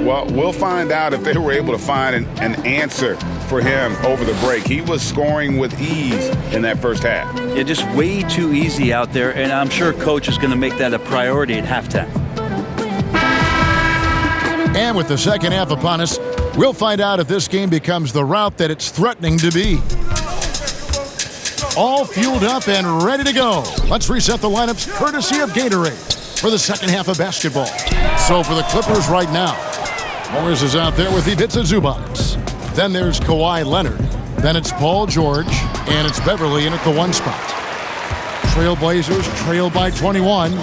Well, we'll find out if they were able to find an answer for him over the break. He was scoring with ease in that first half. Yeah, just way too easy out there, and I'm sure Coach is going to make that a priority at halftime. And with the second half upon us, we'll find out if this game becomes the route that it's threatening to be. All fueled up and ready to go. Let's reset the lineups courtesy of Gatorade for the second half of basketball. So for the Clippers right now, Morris is out there with Ivica Zubac. Then there's Kawhi Leonard. Then it's Paul George, and it's Beverly in at the 1 spot. Trailblazers trail by 21.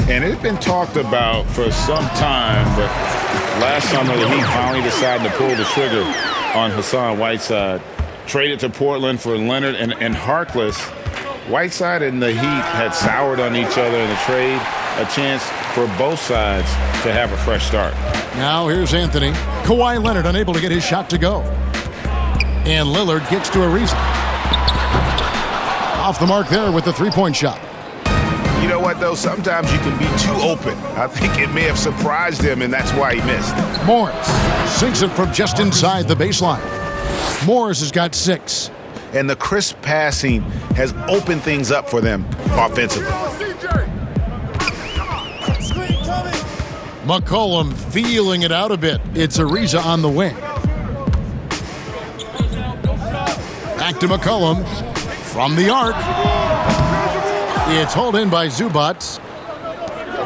And it's been talked about for some time, but last summer the Heat finally decided to pull the trigger on Hassan Whiteside. Traded to Portland for Leonard and Harkless. Whiteside and the Heat had soured on each other in the trade, a chance for both sides to have a fresh start. Now here's Anthony. Kawhi Leonard unable to get his shot to go. And Lillard gets to Ariza. Off the mark there with the 3-point shot. You know what, though? Sometimes you can be too open. I think it may have surprised him, and that's why he missed. Morris sinks it from just inside the baseline. Morris has got 6. And the crisp passing has opened things up for them offensively. McCollum feeling it out a bit. It's Ariza on the wing. Back to McCollum from the arc. It's hauled in by Zubats.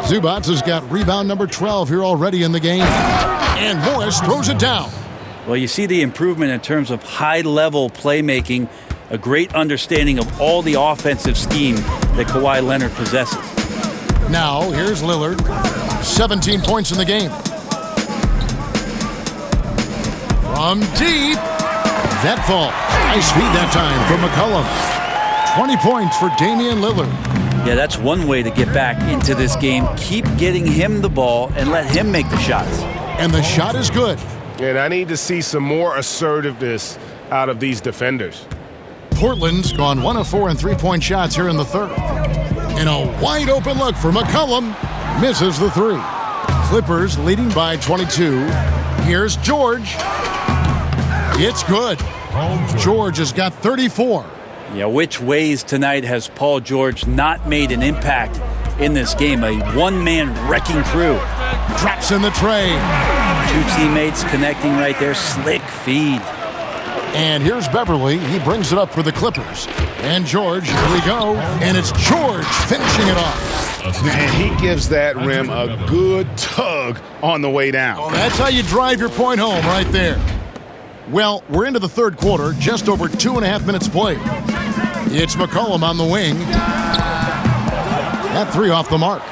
Zubats has got rebound number 12 here already in the game. And Morris throws it down. Well, you see the improvement in terms of high-level playmaking, a great understanding of all the offensive scheme that Kawhi Leonard possesses. Now, here's Lillard. 17 points in the game. From deep. That fall. Nice feed that time from McCollum. 20 points for Damian Lillard. Yeah, that's one way to get back into this game. Keep getting him the ball and let him make the shots. And the shot is good. And I need to see some more assertiveness out of these defenders. Portland's gone 1 of 4 in three-point shots here in the third. And a wide open look for McCollum. Misses the 3. Clippers leading by 22. Here's George. It's good. George has got 34. Yeah, which ways tonight has Paul George not made an impact in this game? A one-man wrecking crew. Drops in the tray. 2 teammates connecting right there. Slick feed. And here's Beverly. He brings it up for the Clippers. And George, here we go. And it's George finishing it off. And he gives that rim a good tug on the way down. Oh, that's how you drive your point home right there. Well, we're into the third quarter, just over 2.5 minutes played. It's McCollum on the wing. That 3 off the mark.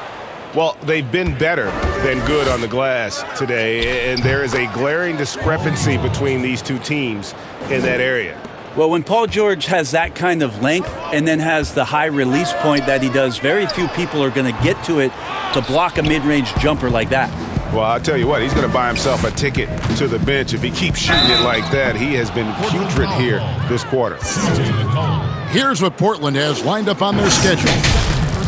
Well, they've been better than good on the glass today, and there is a glaring discrepancy between these two teams in that area. Well, when Paul George has that kind of length and then has the high release point that he does, very few people are going to get to it to block a mid-range jumper like that. Well, I'll tell you what, he's going to buy himself a ticket to the bench if he keeps shooting it like that. He has been putrid here this quarter. Here's what Portland has lined up on their schedule.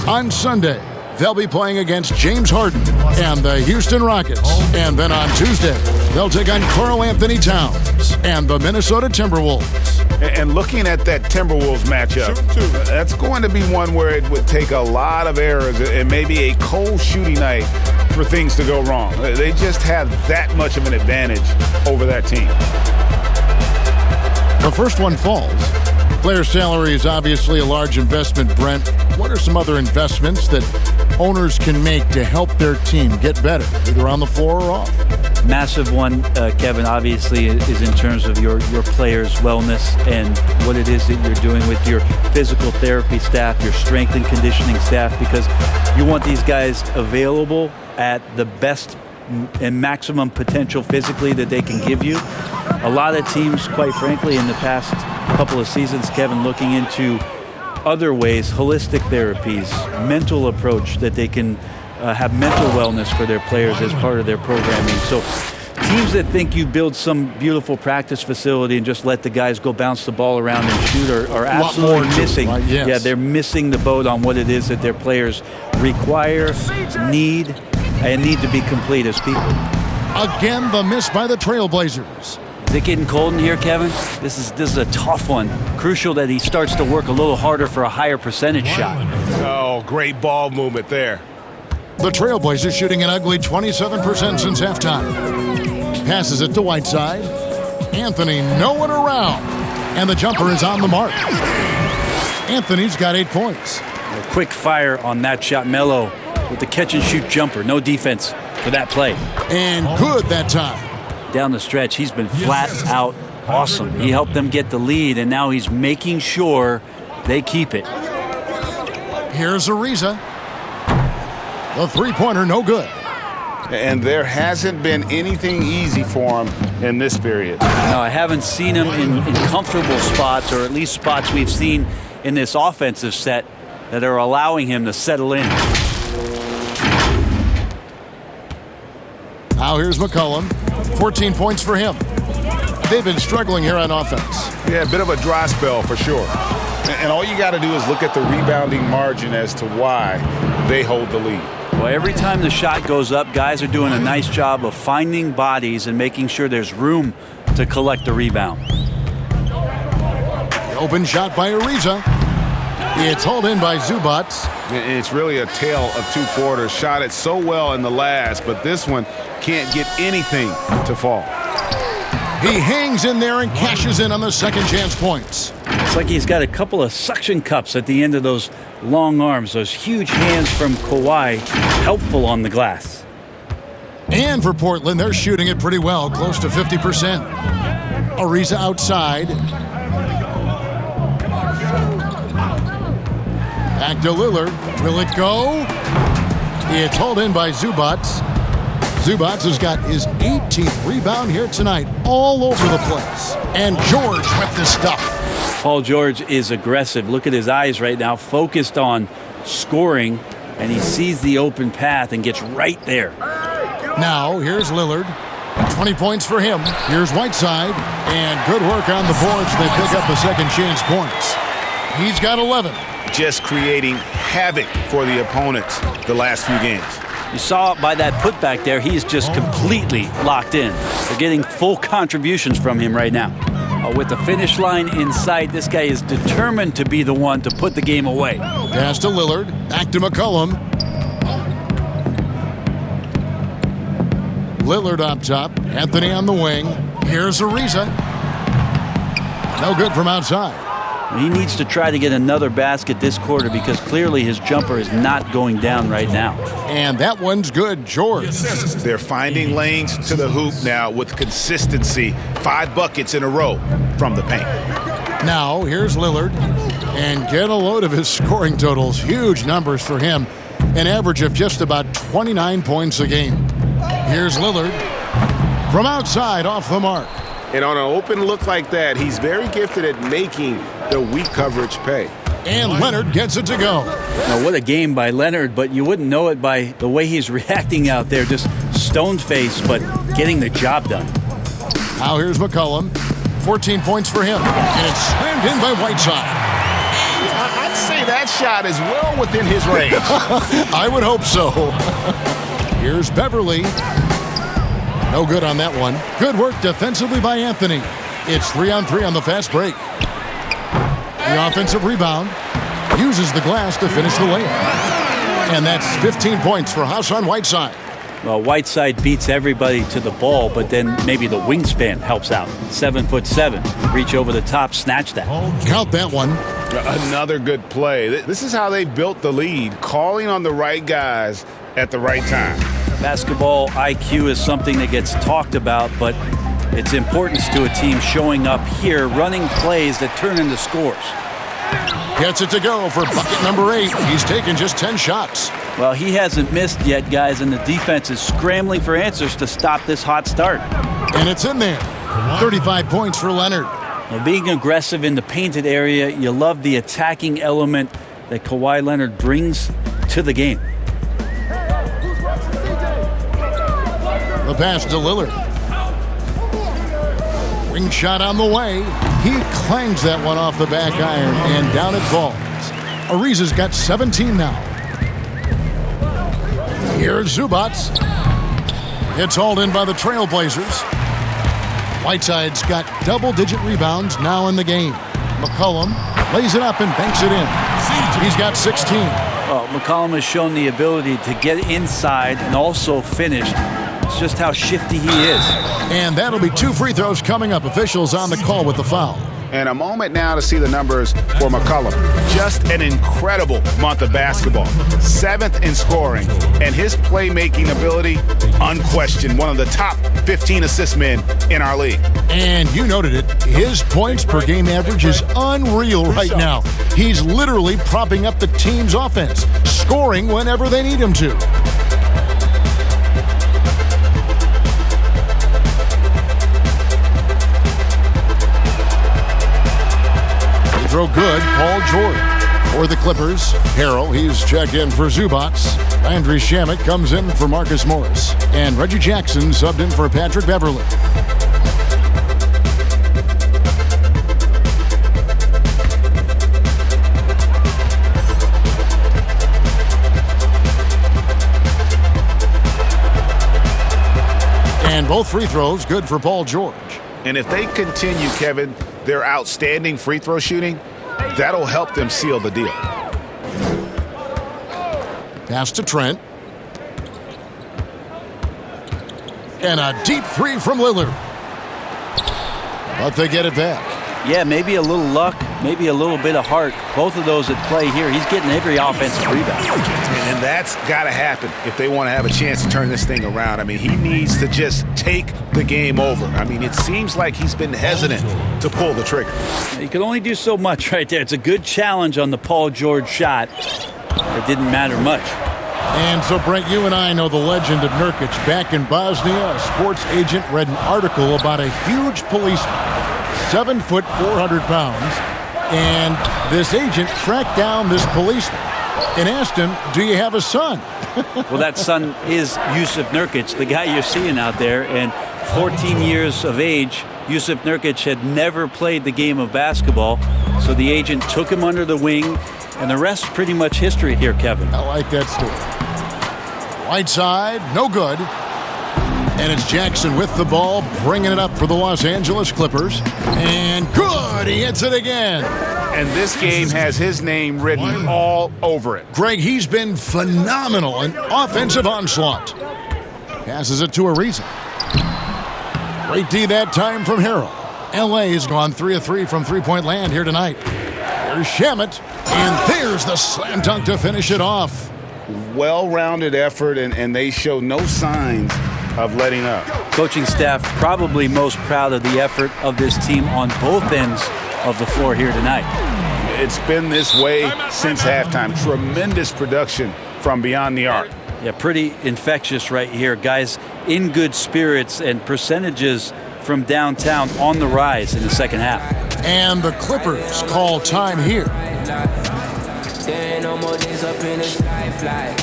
On Sunday, they'll be playing against James Harden and the Houston Rockets. And then on Tuesday, they'll take on Karl Anthony Towns and the Minnesota Timberwolves. And looking at that Timberwolves matchup, that's going to be one where it would take a lot of errors and maybe a cold shooting night for things to go wrong. They just have that much of an advantage over that team. The first one falls. Player salary is obviously a large investment, Brent. What are some other investments that owners can make to help their team get better, either on the floor or off? Massive one, Kevin, obviously, is in terms of your players' wellness and what it is that you're doing with your physical therapy staff, your strength and conditioning staff, because you want these guys available at the best and maximum potential physically that they can give you. A lot of teams, quite frankly, in the past couple of seasons, Kevin, looking into other ways, holistic therapies, mental approach that they can have mental wellness for their players as part of their programming. So teams that think you build some beautiful practice facility and just let the guys go bounce the ball around and shoot are absolutely missing. Yes. Yeah, they're missing the boat on what it is that their players require, need to be complete as people. Again, the miss by the Trailblazers. Is it getting cold in here, Kevin? This is a tough one. Crucial that he starts to work a little harder for a higher percentage shot. Oh, great ball movement there. The Trailblazers shooting an ugly 27% since halftime. Passes it to Whiteside. Anthony nowhere around. And the jumper is on the mark. Anthony's got 8 points. A quick fire on that shot. Melo with the catch-and-shoot jumper. No defense for that play. And good that time. Down the stretch, he's been flat out awesome. He helped them get the lead, and now he's making sure they keep it. Here's Ariza. The three-pointer, no good. And there hasn't been anything easy for him in this period. No, I haven't seen him in comfortable spots, or at least spots we've seen in this offensive set that are allowing him to settle in. Now here's McCollum. 14 points for him. They've been struggling here on offense. Yeah, a bit of a dry spell for sure. And all you got to do is look at the rebounding margin as to why they hold the lead. Well, every time the shot goes up, guys are doing a nice job of finding bodies and making sure there's room to collect the rebound. The open shot by Ariza. It's hauled in by Zubac. It's really a tale of two quarters. Shot it so well in the last, but this one can't get anything to fall. He hangs in there and cashes in on the second chance points. It's like he's got a couple of suction cups at the end of those long arms. Those huge hands from Kawhi, helpful on the glass. And for Portland, they're shooting it pretty well, close to 50%. Ariza outside. Back to Lillard. Will it go? It's hauled in by Zubac. Zubac has got his 18th rebound here tonight, all over the place. And George with the stuff. Paul George is aggressive. Look at his eyes right now, focused on scoring, and he sees the open path and gets right there. Now, here's Lillard. 20 points for him. Here's Whiteside. And good work on the boards. They pick up the second chance points. He's got 11. Just creating havoc for the opponents the last few games. You saw it by that putback there. He's just completely locked in. They're getting full contributions from him right now. With the finish line in sight, this guy is determined to be the one to put the game away. Pass to Lillard. Back to McCollum. Lillard up top. Anthony on the wing. Here's Ariza. No good from outside. He needs to try to get another basket this quarter because clearly his jumper is not going down right now. And that one's good, George. They're finding lanes to the hoop now with consistency. 5 buckets in a row from the paint. Now, here's Lillard. And get a load of his scoring totals. Huge numbers for him. An average of just about 29 points a game. Here's Lillard. From outside, off the mark. And on an open look like that, he's very gifted at making the weak coverage pay. And Leonard gets it to go. Now, what a game by Leonard, but you wouldn't know it by the way he's reacting out there. Just stone-faced, but getting the job done. Now here's McCollum. 14 points for him. And it's slammed in by Whiteside. I'd say that shot is well within his range. I would hope so. Here's Beverly. No good on that one. Good work defensively by Anthony. It's 3-on-3 on the fast break. The offensive rebound. Uses the glass to finish the layup. And that's 15 points for Hassan Whiteside. Well, Whiteside beats everybody to the ball, but then maybe the wingspan helps out. 7'7". Reach over the top, snatch that. Count that one. Another good play. This is how they built the lead, calling on the right guys at the right time. Basketball IQ is something that gets talked about, but its importance to a team showing up here, running plays that turn into scores. Gets it to go for bucket number 8. He's taken just 10 shots. Well, he hasn't missed yet, guys, and the defense is scrambling for answers to stop this hot start. And it's in there. 35 points for Leonard. Now, being aggressive in the painted area, you love the attacking element that Kawhi Leonard brings to the game. The pass to Lillard. Wing shot on the way. He clangs that one off the back iron, and down it falls. Ariza's got 17 now. Here's Zubac. It's hauled in by the Trailblazers. Whiteside's got double-digit rebounds now in the game. McCollum lays it up and banks it in. He's got 16. Well, McCollum has shown the ability to get inside and also finish. It's just how shifty he is. And that'll be 2 free throws coming up. Officials on the call with the foul. And a moment now to see the numbers for McCollum. Just an incredible month of basketball. 7th in scoring. And his playmaking ability, unquestioned. One of the top 15 assist men in our league. And you noted it. His points per game average is unreal right now. He's literally propping up the team's offense, scoring whenever they need him to. Throw good, Paul George. For the Clippers, Harrell, he's checked in for Zubac. Landry Shamet comes in for Marcus Morris. And Reggie Jackson subbed in for Patrick Beverly. Both free throws good for Paul George. And if they continue, Kevin, their outstanding free throw shooting, that'll help them seal the deal. Pass to Trent. And a deep three from Lillard. But they get it back. Yeah, maybe a little luck, maybe a little bit of heart. Both of those at play here. He's getting every offensive rebound. And that's got to happen if they want to have a chance to turn this thing around. I mean, he needs to just take the game over. I mean, it seems like he's been hesitant to pull the trigger. He can only do so much right there. It's a good challenge on the Paul George shot. It didn't matter much. And so, Brent, you and I know the legend of Nurkic. Back in Bosnia, a sports agent read an article about a huge policeman, 7 foot, 400 pounds, and this agent tracked down this policeman and asked him, do you have a son? Well, that son is Jusuf Nurkic, the guy you're seeing out there, and 14 years of age. Jusuf Nurkic had never played the game of basketball, so the agent took him under the wing, and the rest pretty much history here, Kevin. I like that story. Right side, no good. And it's Jackson with the ball, bringing it up for the Los Angeles Clippers. And good, he hits it again. And this game has his name written all over it. Greg, he's been phenomenal in offensive onslaught. Passes it to Ariza. Great D that time from Harrell. LA has gone 3 of 3 from three-point land here tonight. Here's Shamet, and there's the slam dunk to finish it off. Well-rounded effort, and they show no signs of letting up. Coaching staff probably most proud of the effort of this team on both ends of the floor here tonight. It's been this way since halftime. Tremendous production from beyond the arc. Yeah, pretty infectious right here. Guys in good spirits and percentages from downtown on the rise in the second half. And the Clippers call time here. There ain't no more days up in the sky fly.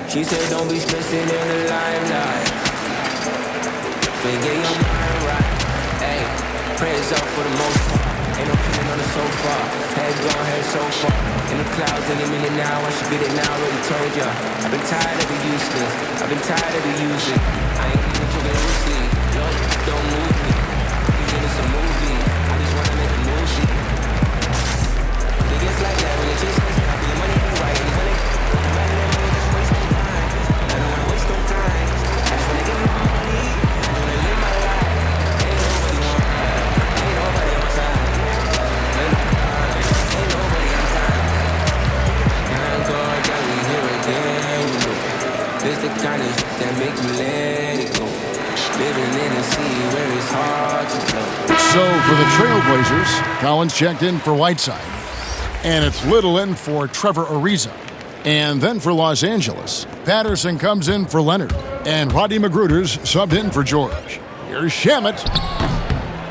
She said don't be stressing in the limelight. Figure your mind right. Hey, prayers up for the most part. Ain't no killing on the sofa. Head gone, head so far. In the clouds any minute now. I should get it now, already told ya. I've been tired of the useless. I've been tired of the using. I ain't even talking loosely. Look, don't move me. Even it's a movie. I just wanna make a movie. It gets like that when it just gets happy. The money be right. And when it just waste no time. I don't wanna waste no time. I just wanna get my money. I wanna live my life. Ain't nobody on time. Ain't nobody on time. Ain't nobody on time. Thank God that we here again, you know. This the kind of shit that make me let it go. Living in a city where it's hard to flow. So for the Trailblazers, Collins checked in for Whiteside. And it's Little in for Trevor Ariza. And then for Los Angeles, Patterson comes in for Leonard. And Rodney Magruder's subbed in for George. Here's Shamet.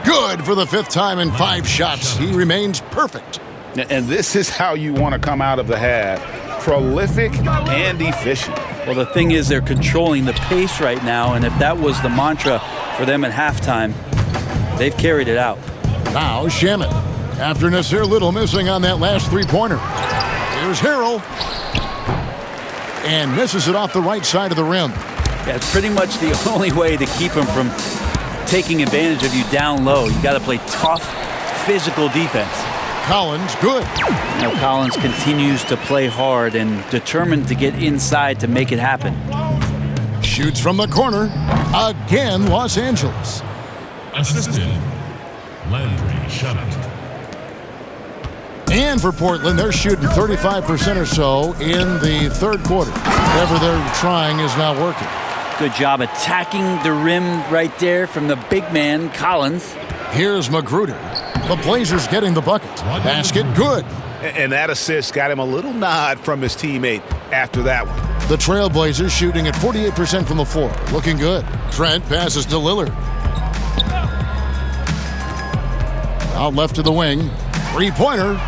Good for the 5th time in 5 shots. He remains perfect. And this is how you want to come out of the half. Prolific and efficient. Well, the thing is they're controlling the pace right now, and if that was the mantra for them at halftime, they've carried it out. Now Shamet. After Nasir Little missing on that last three-pointer. Here's Harrell. And misses it off the right side of the rim. Yeah, it's pretty much the only way to keep him from taking advantage of you down low. You got to play tough, physical defense. Collins, good. Now Collins continues to play hard and determined to get inside to make it happen. Shoots from the corner. Again, Los Angeles. Assistant, Landry Shamet. And for Portland, they're shooting 35% or so in the third quarter. Whatever they're trying is not working. Good job attacking the rim right there from the big man, Collins. Here's Magruder. The Blazers getting the bucket. Basket, good. And that assist got him a little nod from his teammate after that one. The Trailblazers shooting at 48% from the floor. Looking good. Trent passes to Lillard. Out left to the wing. Three-pointer.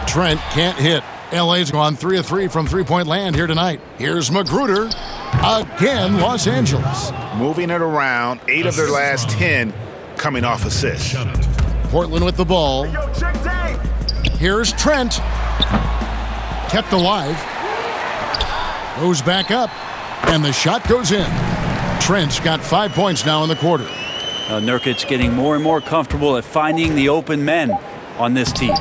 Trent can't hit. LA's gone 3 of 3 from three-point land here tonight. Here's Magruder. Again, Los Angeles. Moving it around, 8 of their last 10 coming off assists. Portland with the ball. Here's Trent. Kept alive. Goes back up. And the shot goes in. Trent's got 5 points now in the quarter. Nurkic getting more and more comfortable at finding the open men on this team.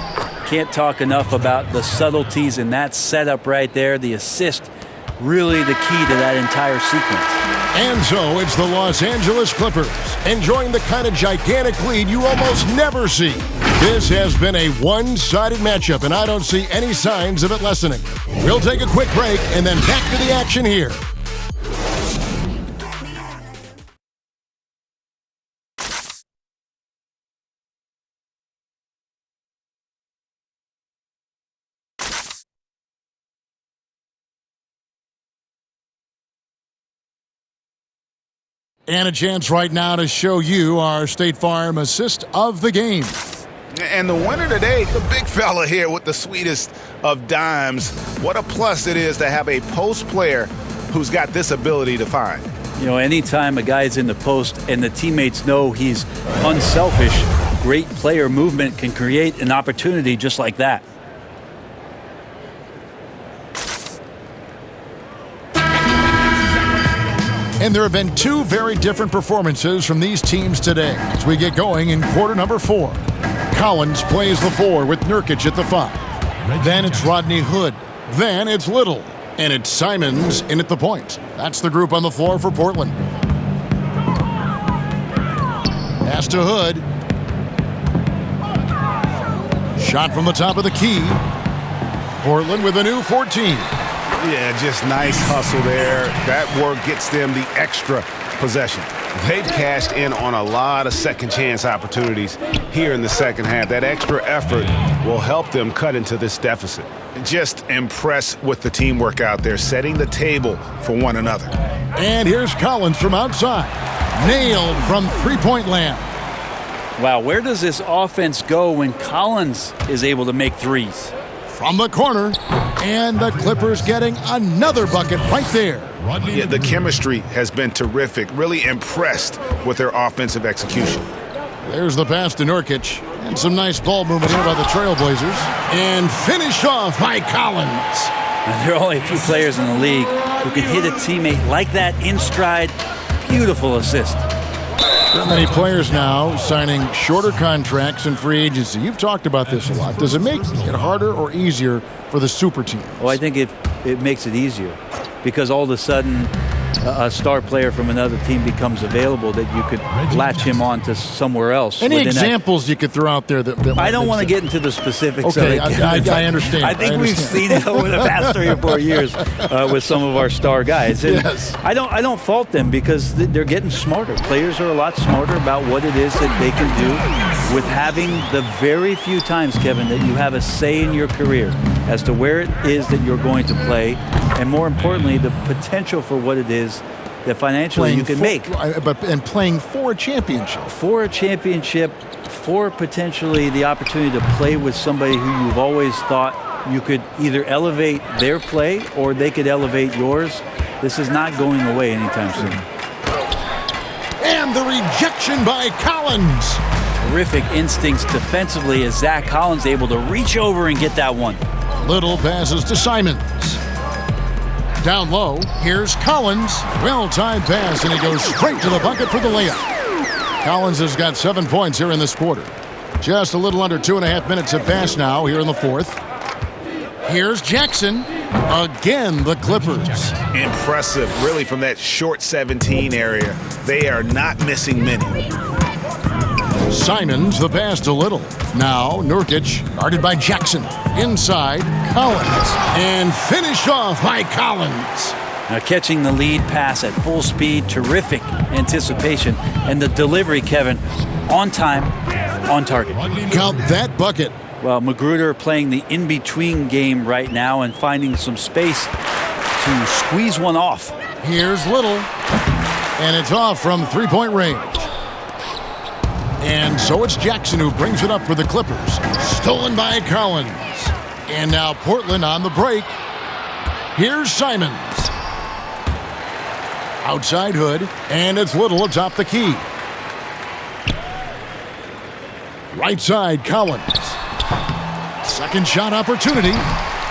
Can't talk enough about the subtleties in that setup right there. The assist, really the key to that entire sequence. And so it's the Los Angeles Clippers enjoying the kind of gigantic lead you almost never see. This has been a one-sided matchup, and I don't see any signs of it lessening. We'll take a quick break and then back to the action here. And a chance right now to show you our State Farm assist of the game. And the winner today, the big fella here with the sweetest of dimes. What a plus it is to have a post player who's got this ability to find. You know, anytime a guy's in the post and the teammates know he's unselfish, great player movement can create an opportunity just like that. And there have been two very different performances from these teams today as we get going in quarter number 4. Collins plays the 4 with Nurkic at the 5. Then it's Rodney Hood. Then it's Little. And it's Simons in at the point. That's the group on the floor for Portland. Pass to Hood. Shot from the top of the key. Portland with a new 14. Yeah, just nice hustle there. That work gets them the extra possession. They've cashed in on a lot of second chance opportunities here in the second half. That extra effort will help them cut into this deficit. Just impressed with the teamwork out there, setting the table for one another. And here's Collins from outside. Nailed from three-point land. Wow, where does this offense go when Collins is able to make threes? From the corner, and the Clippers getting another bucket right there. Yeah, the chemistry has been terrific. Really impressed with their offensive execution. There's the pass to Nurkic, and some nice ball movement here by the Trailblazers. And finished off by Collins. And there are only a few players in the league who can hit a teammate like that in stride. Beautiful assist. There are many players now signing shorter contracts in free agency. You've talked about this a lot. Does it make it harder or easier for the super teams? Well, I think it makes it easier because all of a sudden a star player from another team becomes available that you could latch him on to somewhere else. Any examples you could throw out there that I don't want to get into the specifics okay, of it. I understand. I think we've seen it over the past 3 or 4 years with some of our star guys. And yes. I don't fault them because they're getting smarter. Players are a lot smarter about what it is that they can do with having the very few times, Kevin, that you have a say in your career as to where it is that you're going to play, and more importantly, the potential for what it is that financially you can make. And playing for a championship. For a championship, for potentially the opportunity to play with somebody who you've always thought you could either elevate their play or they could elevate yours. This is not going away anytime soon. And the rejection by Collins. Terrific instincts defensively as Zach Collins able to reach over and get that one. Little passes to Simons. Down low, here's Collins. Well-timed pass, and he goes straight to the bucket for the layup. Collins has got 7 points here in this quarter. Just a little under 2.5 minutes have passed now here in the fourth. Here's Jackson. Again, the Clippers. Impressive, really, from that short 17 area. They are not missing many. Simons, the pass to Little. Now, Nurkic, guarded by Jackson. Inside, Collins. And finished off by Collins. Now catching the lead pass at full speed, terrific anticipation. And the delivery, Kevin, on time, on target. Count that bucket. Well, Magruder playing the in-between game right now and finding some space to squeeze one off. Here's Little. And it's off from three-point range. And so it's Jackson who brings it up for the Clippers. Stolen by Collins. And now Portland on the break. Here's Simons. Outside Hood. And it's Little atop the key. Right side, Collins. Second shot opportunity.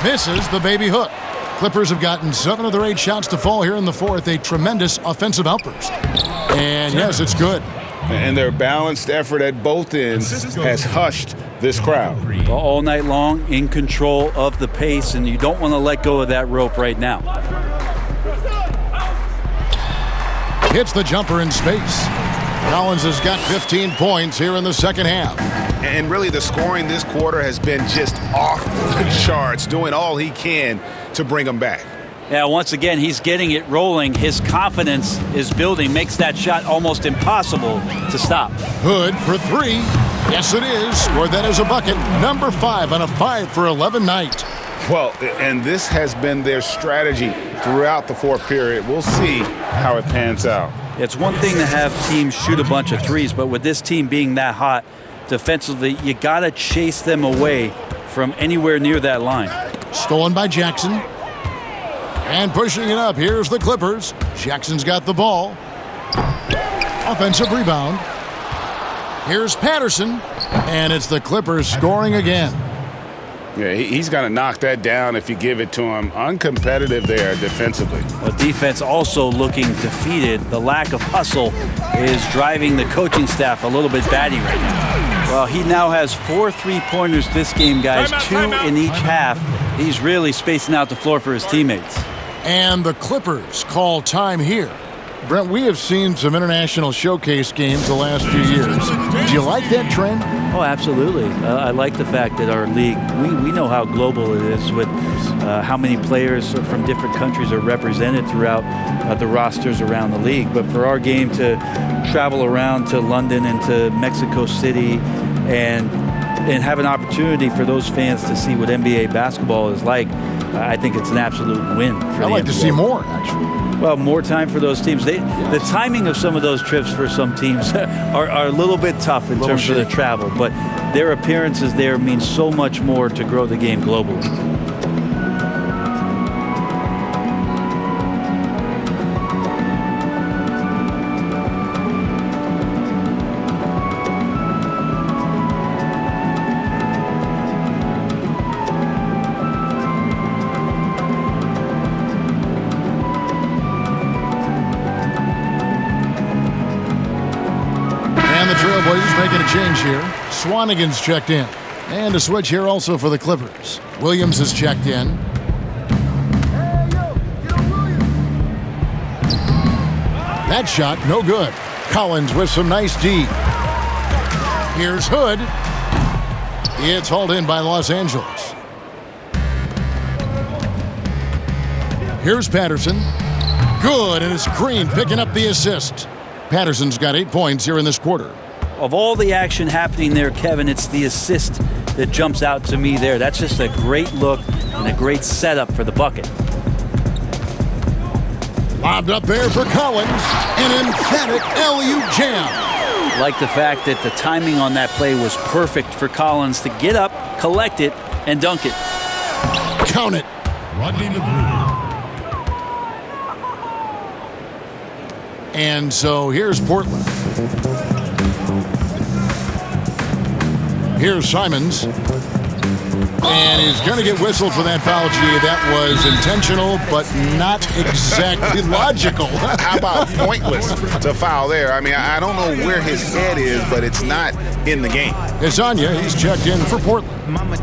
Misses the baby hook. Clippers have gotten 7 of their 8 shots to fall here in the fourth. A tremendous offensive outburst. And yes, it's good. And their balanced effort at both ends has hushed this crowd. All night long, in control of the pace, and you don't want to let go of that rope right now. Hits the jumper in space. Collins has got 15 points here in the second half. And really the scoring this quarter has been just off the charts, doing all he can to bring them back. Yeah, once again, he's getting it rolling. His confidence is building, makes that shot almost impossible to stop. Hood for 3. Yes, it is. Scored that as a bucket. Number 5 on a 5 for 11 night. Well, and this has been their strategy throughout the fourth period. We'll see how it pans out. It's one thing to have teams shoot a bunch of threes, but with this team being that hot defensively, you got to chase them away from anywhere near that line. Stolen by Jackson. And pushing it up, here's the Clippers. Jackson's got the ball. Offensive rebound. Here's Patterson. And it's the Clippers scoring again. Yeah, he's going to knock that down if you give it to him. Uncompetitive there defensively. A defense also looking defeated. The lack of hustle is driving the coaching staff a little bit batty right now. Well, he now has 4 3-pointers this game, guys. 2 in each half. He's really spacing out the floor for his teammates. And the Clippers call time here. Brent, we have seen some international showcase games the last few years. Do you like that trend? Oh, absolutely. I like the fact that our league, we know how global it is with how many players from different countries are represented throughout the rosters around the league. But for our game to travel around to London and to Mexico City and have an opportunity for those fans to see what NBA basketball is like, I think it's an absolute win for I'd like to see more, actually. Well, more time for those teams. The timing of some of those trips for some teams are a little bit tough in terms of the travel, but their appearances there mean so much more to grow the game globally. Making a change here. Swanigan's checked in. And a switch here also for the Clippers. Williams has checked in. That shot, no good. Collins with some nice D. Here's Hood. It's hauled in by Los Angeles. Here's Patterson. Good, and it's Green picking up the assist. Patterson's got 8 points here in this quarter. Of all the action happening there, Kevin, it's the assist that jumps out to me there. That's just a great look and a great setup for the bucket. Lobbed up there for Collins. An emphatic alley-oop jam. Like the fact that the timing on that play was perfect for Collins to get up, collect it, and dunk it. Count it. Rodney McGruder. And so here's Portland. Here's Simons. And he's going to get whistled for that foul, G. That was intentional, but not exactly logical. How about pointless to foul there? I mean, I don't know where his head is, but it's not in the game. Hezonja, he's checked in for Portland.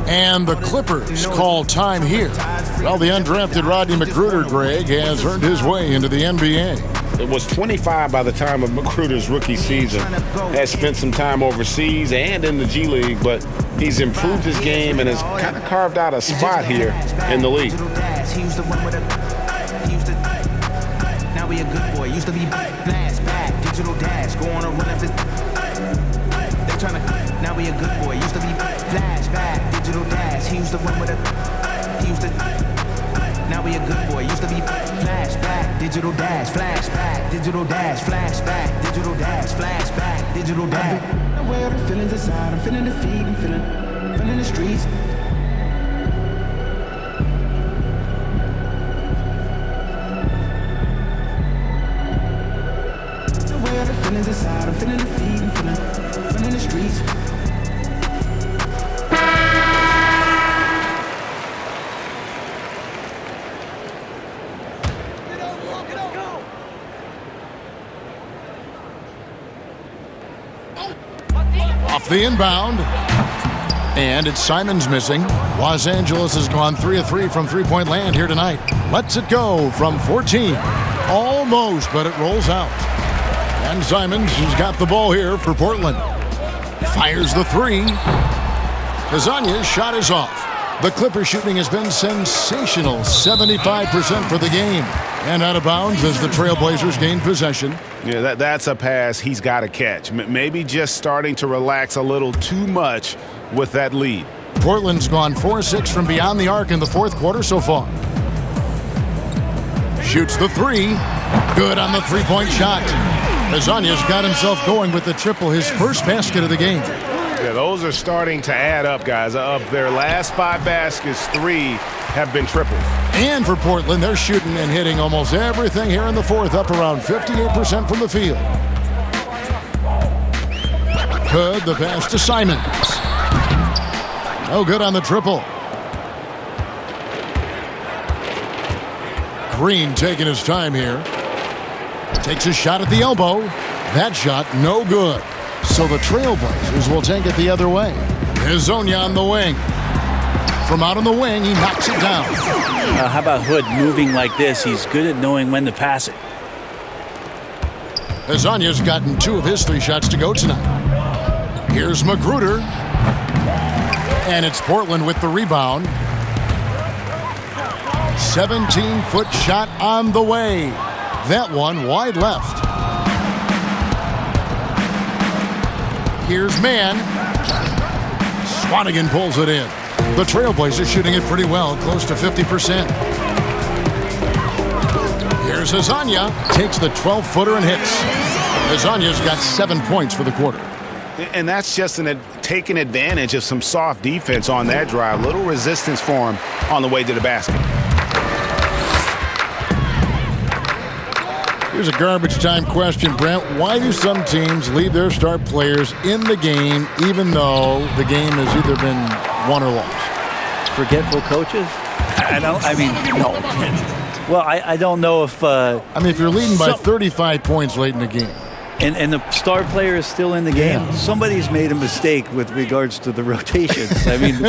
And the Clippers call time here. Well, the undrafted Rodney McGruder, Greg, has earned his way into the NBA. It was 25 by the time of McGruder's rookie season. Has spent some time overseas and in the G League, but he's improved his game and has kind of carved out a spot here in the league. Now we a good boy. Used to be blast back, digital dash, go on a run after. They tryna. Now we a good boy. Used to be flash back, digital dash. He used to run with a. He used to. Now we a good boy. Used to be flash back, digital dash, flash back, digital dash, flash back, digital dash, flash back, digital dash. Where the feelings inside, I'm feeling the feet, I'm feeling the streets. Where the feelings inside, I'm feeling the feet, I'm feeling the streets. Off the inbound. And it's Simons missing. Los Angeles has gone 3 of 3 from three-point land here tonight. Lets it go from 14. Almost, but it rolls out. And Simons has got the ball here for Portland. Fires the three. Kazanya's shot is off. The Clippers shooting has been sensational. 75% for the game. And out of bounds as the Trailblazers gain possession. Yeah, that's a pass he's got to catch. Maybe just starting to relax a little too much with that lead. Portland's gone 4-6 from beyond the arc in the fourth quarter so far. Shoots the three. Good on the three-point shot. Kazanya's got himself going with the triple, his first basket of the game. Yeah, those are starting to add up, guys. Of their last 5 baskets, 3 have been triples. And for Portland, they're shooting and hitting almost everything here in the fourth, up around 58% from the field. Good, the pass to Simons. No good on the triple. Green taking his time here. Takes a shot at the elbow. That shot, no good. So the Trailblazers will take it the other way. Hezonja on the wing. From out on the wing, he knocks it down. How about Hood moving like this? He's good at knowing when to pass it. Hezonja's gotten 2 of his 3 shots to go tonight. Here's Magruder. And it's Portland with the rebound. 17-foot shot on the way. That one wide left. Here's Mann. Swanigan pulls it in. The Trailblazers shooting it pretty well, close to 50%. Here's Hezonja. Takes the 12-footer and hits. Hezonja's got 7 points for the quarter. And that's just taking advantage of some soft defense on that drive. Little resistance for him on the way to the basket. Here's a garbage time question, Brent. Why do some teams leave their star players in the game even though the game has either been won or lost? Forgetful coaches? No. Well, I don't know if... if you're leading by 35 points late in the game. And the star player is still in the game. Yeah. Somebody's made a mistake with regards to the rotations.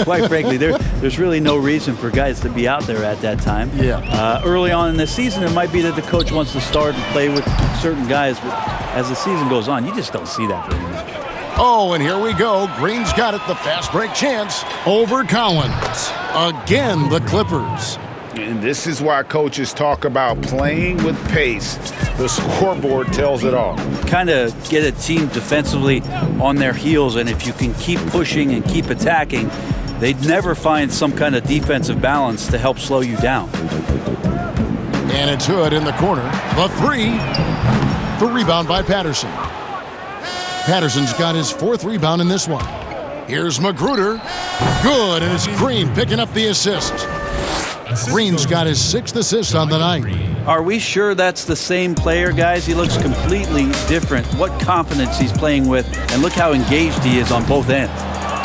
Quite frankly, there's really no reason for guys to be out there at that time. Yeah. Early on in the season, it might be that the coach wants to start and play with certain guys, but as the season goes on, you just don't see that very much. Oh, and here we go. Green's got it. The fast break chance over Collins. Again, the Clippers. And this is why coaches talk about playing with pace. The scoreboard tells it all. Kind of get a team defensively on their heels, and if you can keep pushing and keep attacking, they'd never find some kind of defensive balance to help slow you down. And it's Hood in the corner. The three. The rebound by Patterson. Patterson's got his 4th rebound in this one. Here's Magruder. Good, and it's Green picking up the assist. Green's got his 6th assist on the night. Are we sure that's the same player, guys? He looks completely different. What confidence he's playing with, and look how engaged he is on both ends.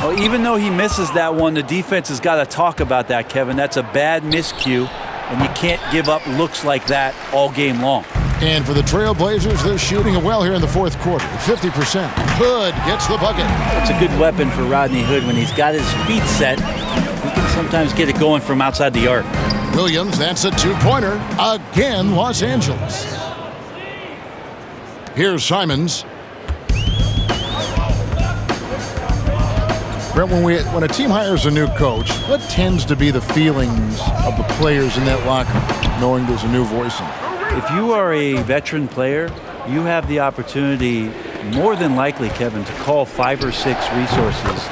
Well, even though he misses that one, the defense has got to talk about that, Kevin. That's a bad miscue, and you can't give up looks like that all game long. And for the Trailblazers, they're shooting it well here in the fourth quarter, 50%. Hood gets the bucket. It's a good weapon for Rodney Hood when he's got his feet set. He can sometimes get it going from outside the arc. Williams, that's a 2-pointer. Again, Los Angeles. Here's Simons. Brent, when a team hires a new coach, what tends to be the feelings of the players in that locker room, knowing there's a new voice in it? If you are a veteran player, you have the opportunity, more than likely, Kevin, to call 5 or 6 resources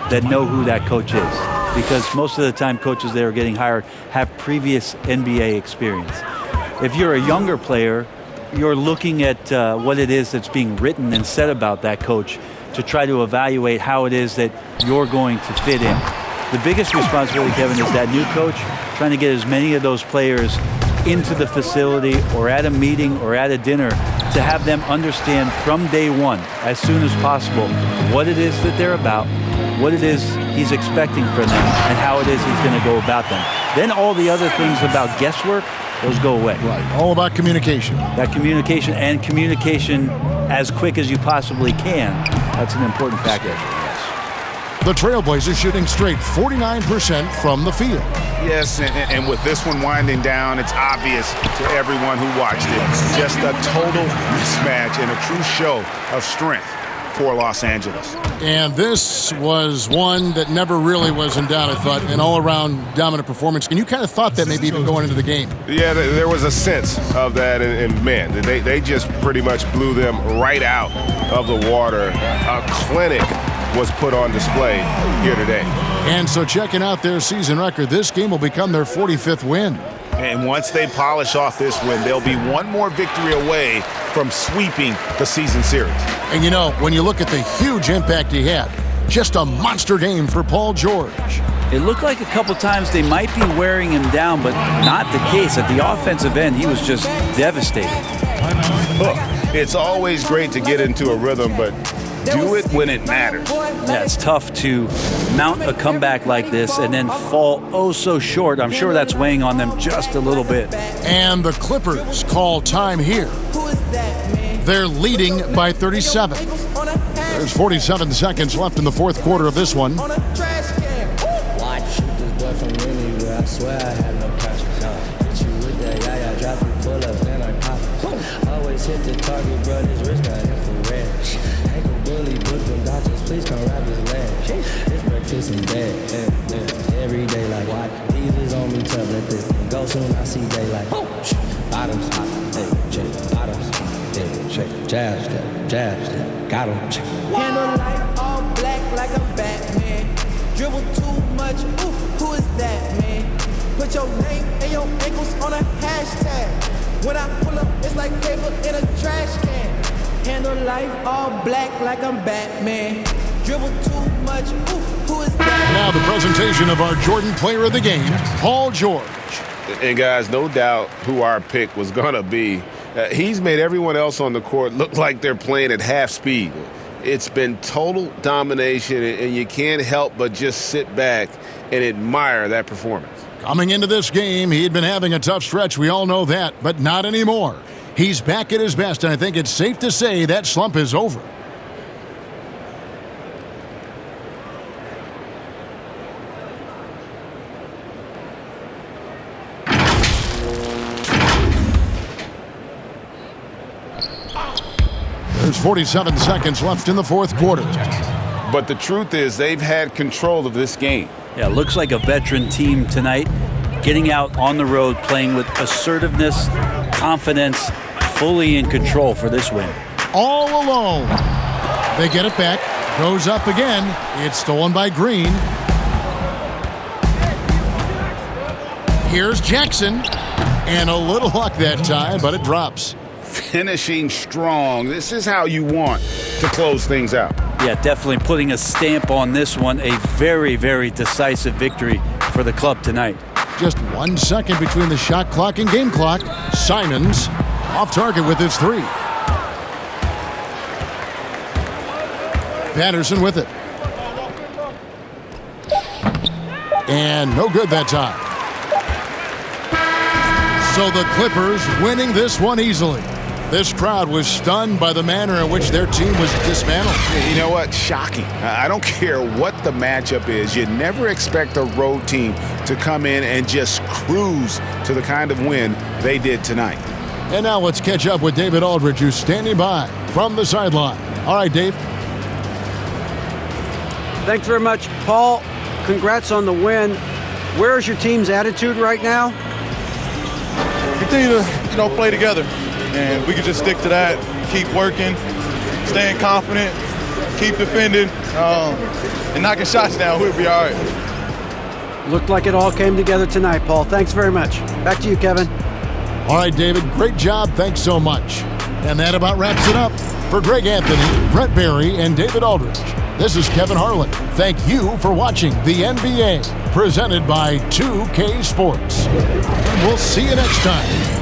that know who that coach is. Because most of the time, coaches that are getting hired have previous NBA experience. If you're a younger player, you're looking at what it is that's being written and said about that coach to try to evaluate how it is that you're going to fit in. The biggest responsibility, Kevin, is that new coach trying to get as many of those players into the facility or at a meeting or at a dinner to have them understand from day one, as soon as possible, what it is that they're about, what it is he's expecting from them, and how it is he's going to go about them. Then all the other things about guesswork, those go away. Right, all about communication. That communication, and communication as quick as you possibly can, that's an important factor. The Trailblazers shooting straight 49% from the field. Yes, and with this one winding down, it's obvious to everyone who watched it. Just a total mismatch and a true show of strength for Los Angeles. And this was one that never really was in doubt, I thought, an all-around dominant performance. And you kind of thought that maybe even going into the game. Yeah, there was a sense of that, and man, they just pretty much blew them right out of the water. A clinic was put on display here today. And so checking out their season record, this game will become their 45th win. And once they polish off this win, they'll be one more victory away from sweeping the season series. And you know, when you look at the huge impact he had, just a monster game for Paul George. It looked like a couple times they might be wearing him down, but not the case. At the offensive end, he was just devastating. Look, it's always great to get into a rhythm, but do it when it matters. Yeah, it's tough to mount a comeback like this and then fall oh so short. I'm sure that's weighing on them just a little bit. And the Clippers call time here. They're leading by 37. There's 47 seconds left in the fourth quarter of this one. Watch this boy from anywhere. I swear I have no conscience. Hit you with that, yeah, drop it, pull up, then I pop it. Always hit the target, bro. This wrist got infrared. Ain't no bully, book them Dodgers. Please come wrap his leg. This breakfast in bed. Every day, like, watch. These is on me, tough. Let this thing go soon. I see daylight. Bottoms, hey, check, bottoms. Jab step, got him. Handle life all black like I'm Batman. Dribble too much, ooh, who is that, man? Put your name and your ankles on a hashtag. When I pull up, it's like paper in a trash can. Handle life all black like I'm Batman. Dribble too much, ooh, who is that? Now the presentation of our Jordan Player of the Game, Paul George. And guys, no doubt who our pick was going to be. He's made everyone else on the court look like they're playing at half speed. It's been total domination, and you can't help but just sit back and admire that performance. Coming into this game, he'd been having a tough stretch. We all know that, but not anymore. He's back at his best, and I think it's safe to say that slump is over. There's 47 seconds left in the fourth quarter. But the truth is they've had control of this game. Yeah, looks like a veteran team tonight, getting out on the road, playing with assertiveness, confidence, fully in control for this win. All alone. They get it back. Goes up again. It's stolen by Green. Here's Jackson. And a little luck that time, but it drops. Finishing strong. This is how you want to close things out. Yeah, definitely putting a stamp on this one. A very, very decisive victory for the club tonight. Just 1 second between the shot clock and game clock. Simons off target with his three. Patterson with it. And no good that time. So the Clippers winning this one easily. This crowd was stunned by the manner in which their team was dismantled. You know what? Shocking. I don't care what the matchup is. You never expect a road team to come in and just cruise to the kind of win they did tonight. And now let's catch up with David Aldridge, who's standing by from the sideline. All right, Dave. Thanks very much, Paul. Congrats on the win. Where's your team's attitude right now? Continue to, play together. And we can just stick to that, keep working, staying confident, keep defending, and knocking shots down. We'll be all right. Looked like it all came together tonight, Paul. Thanks very much. Back to you, Kevin. All right, David. Great job. Thanks so much. And that about wraps it up. For Greg Anthony, Brett Barry, and David Aldridge, this is Kevin Harlan. Thank you for watching the NBA, presented by 2K Sports. And we'll see you next time.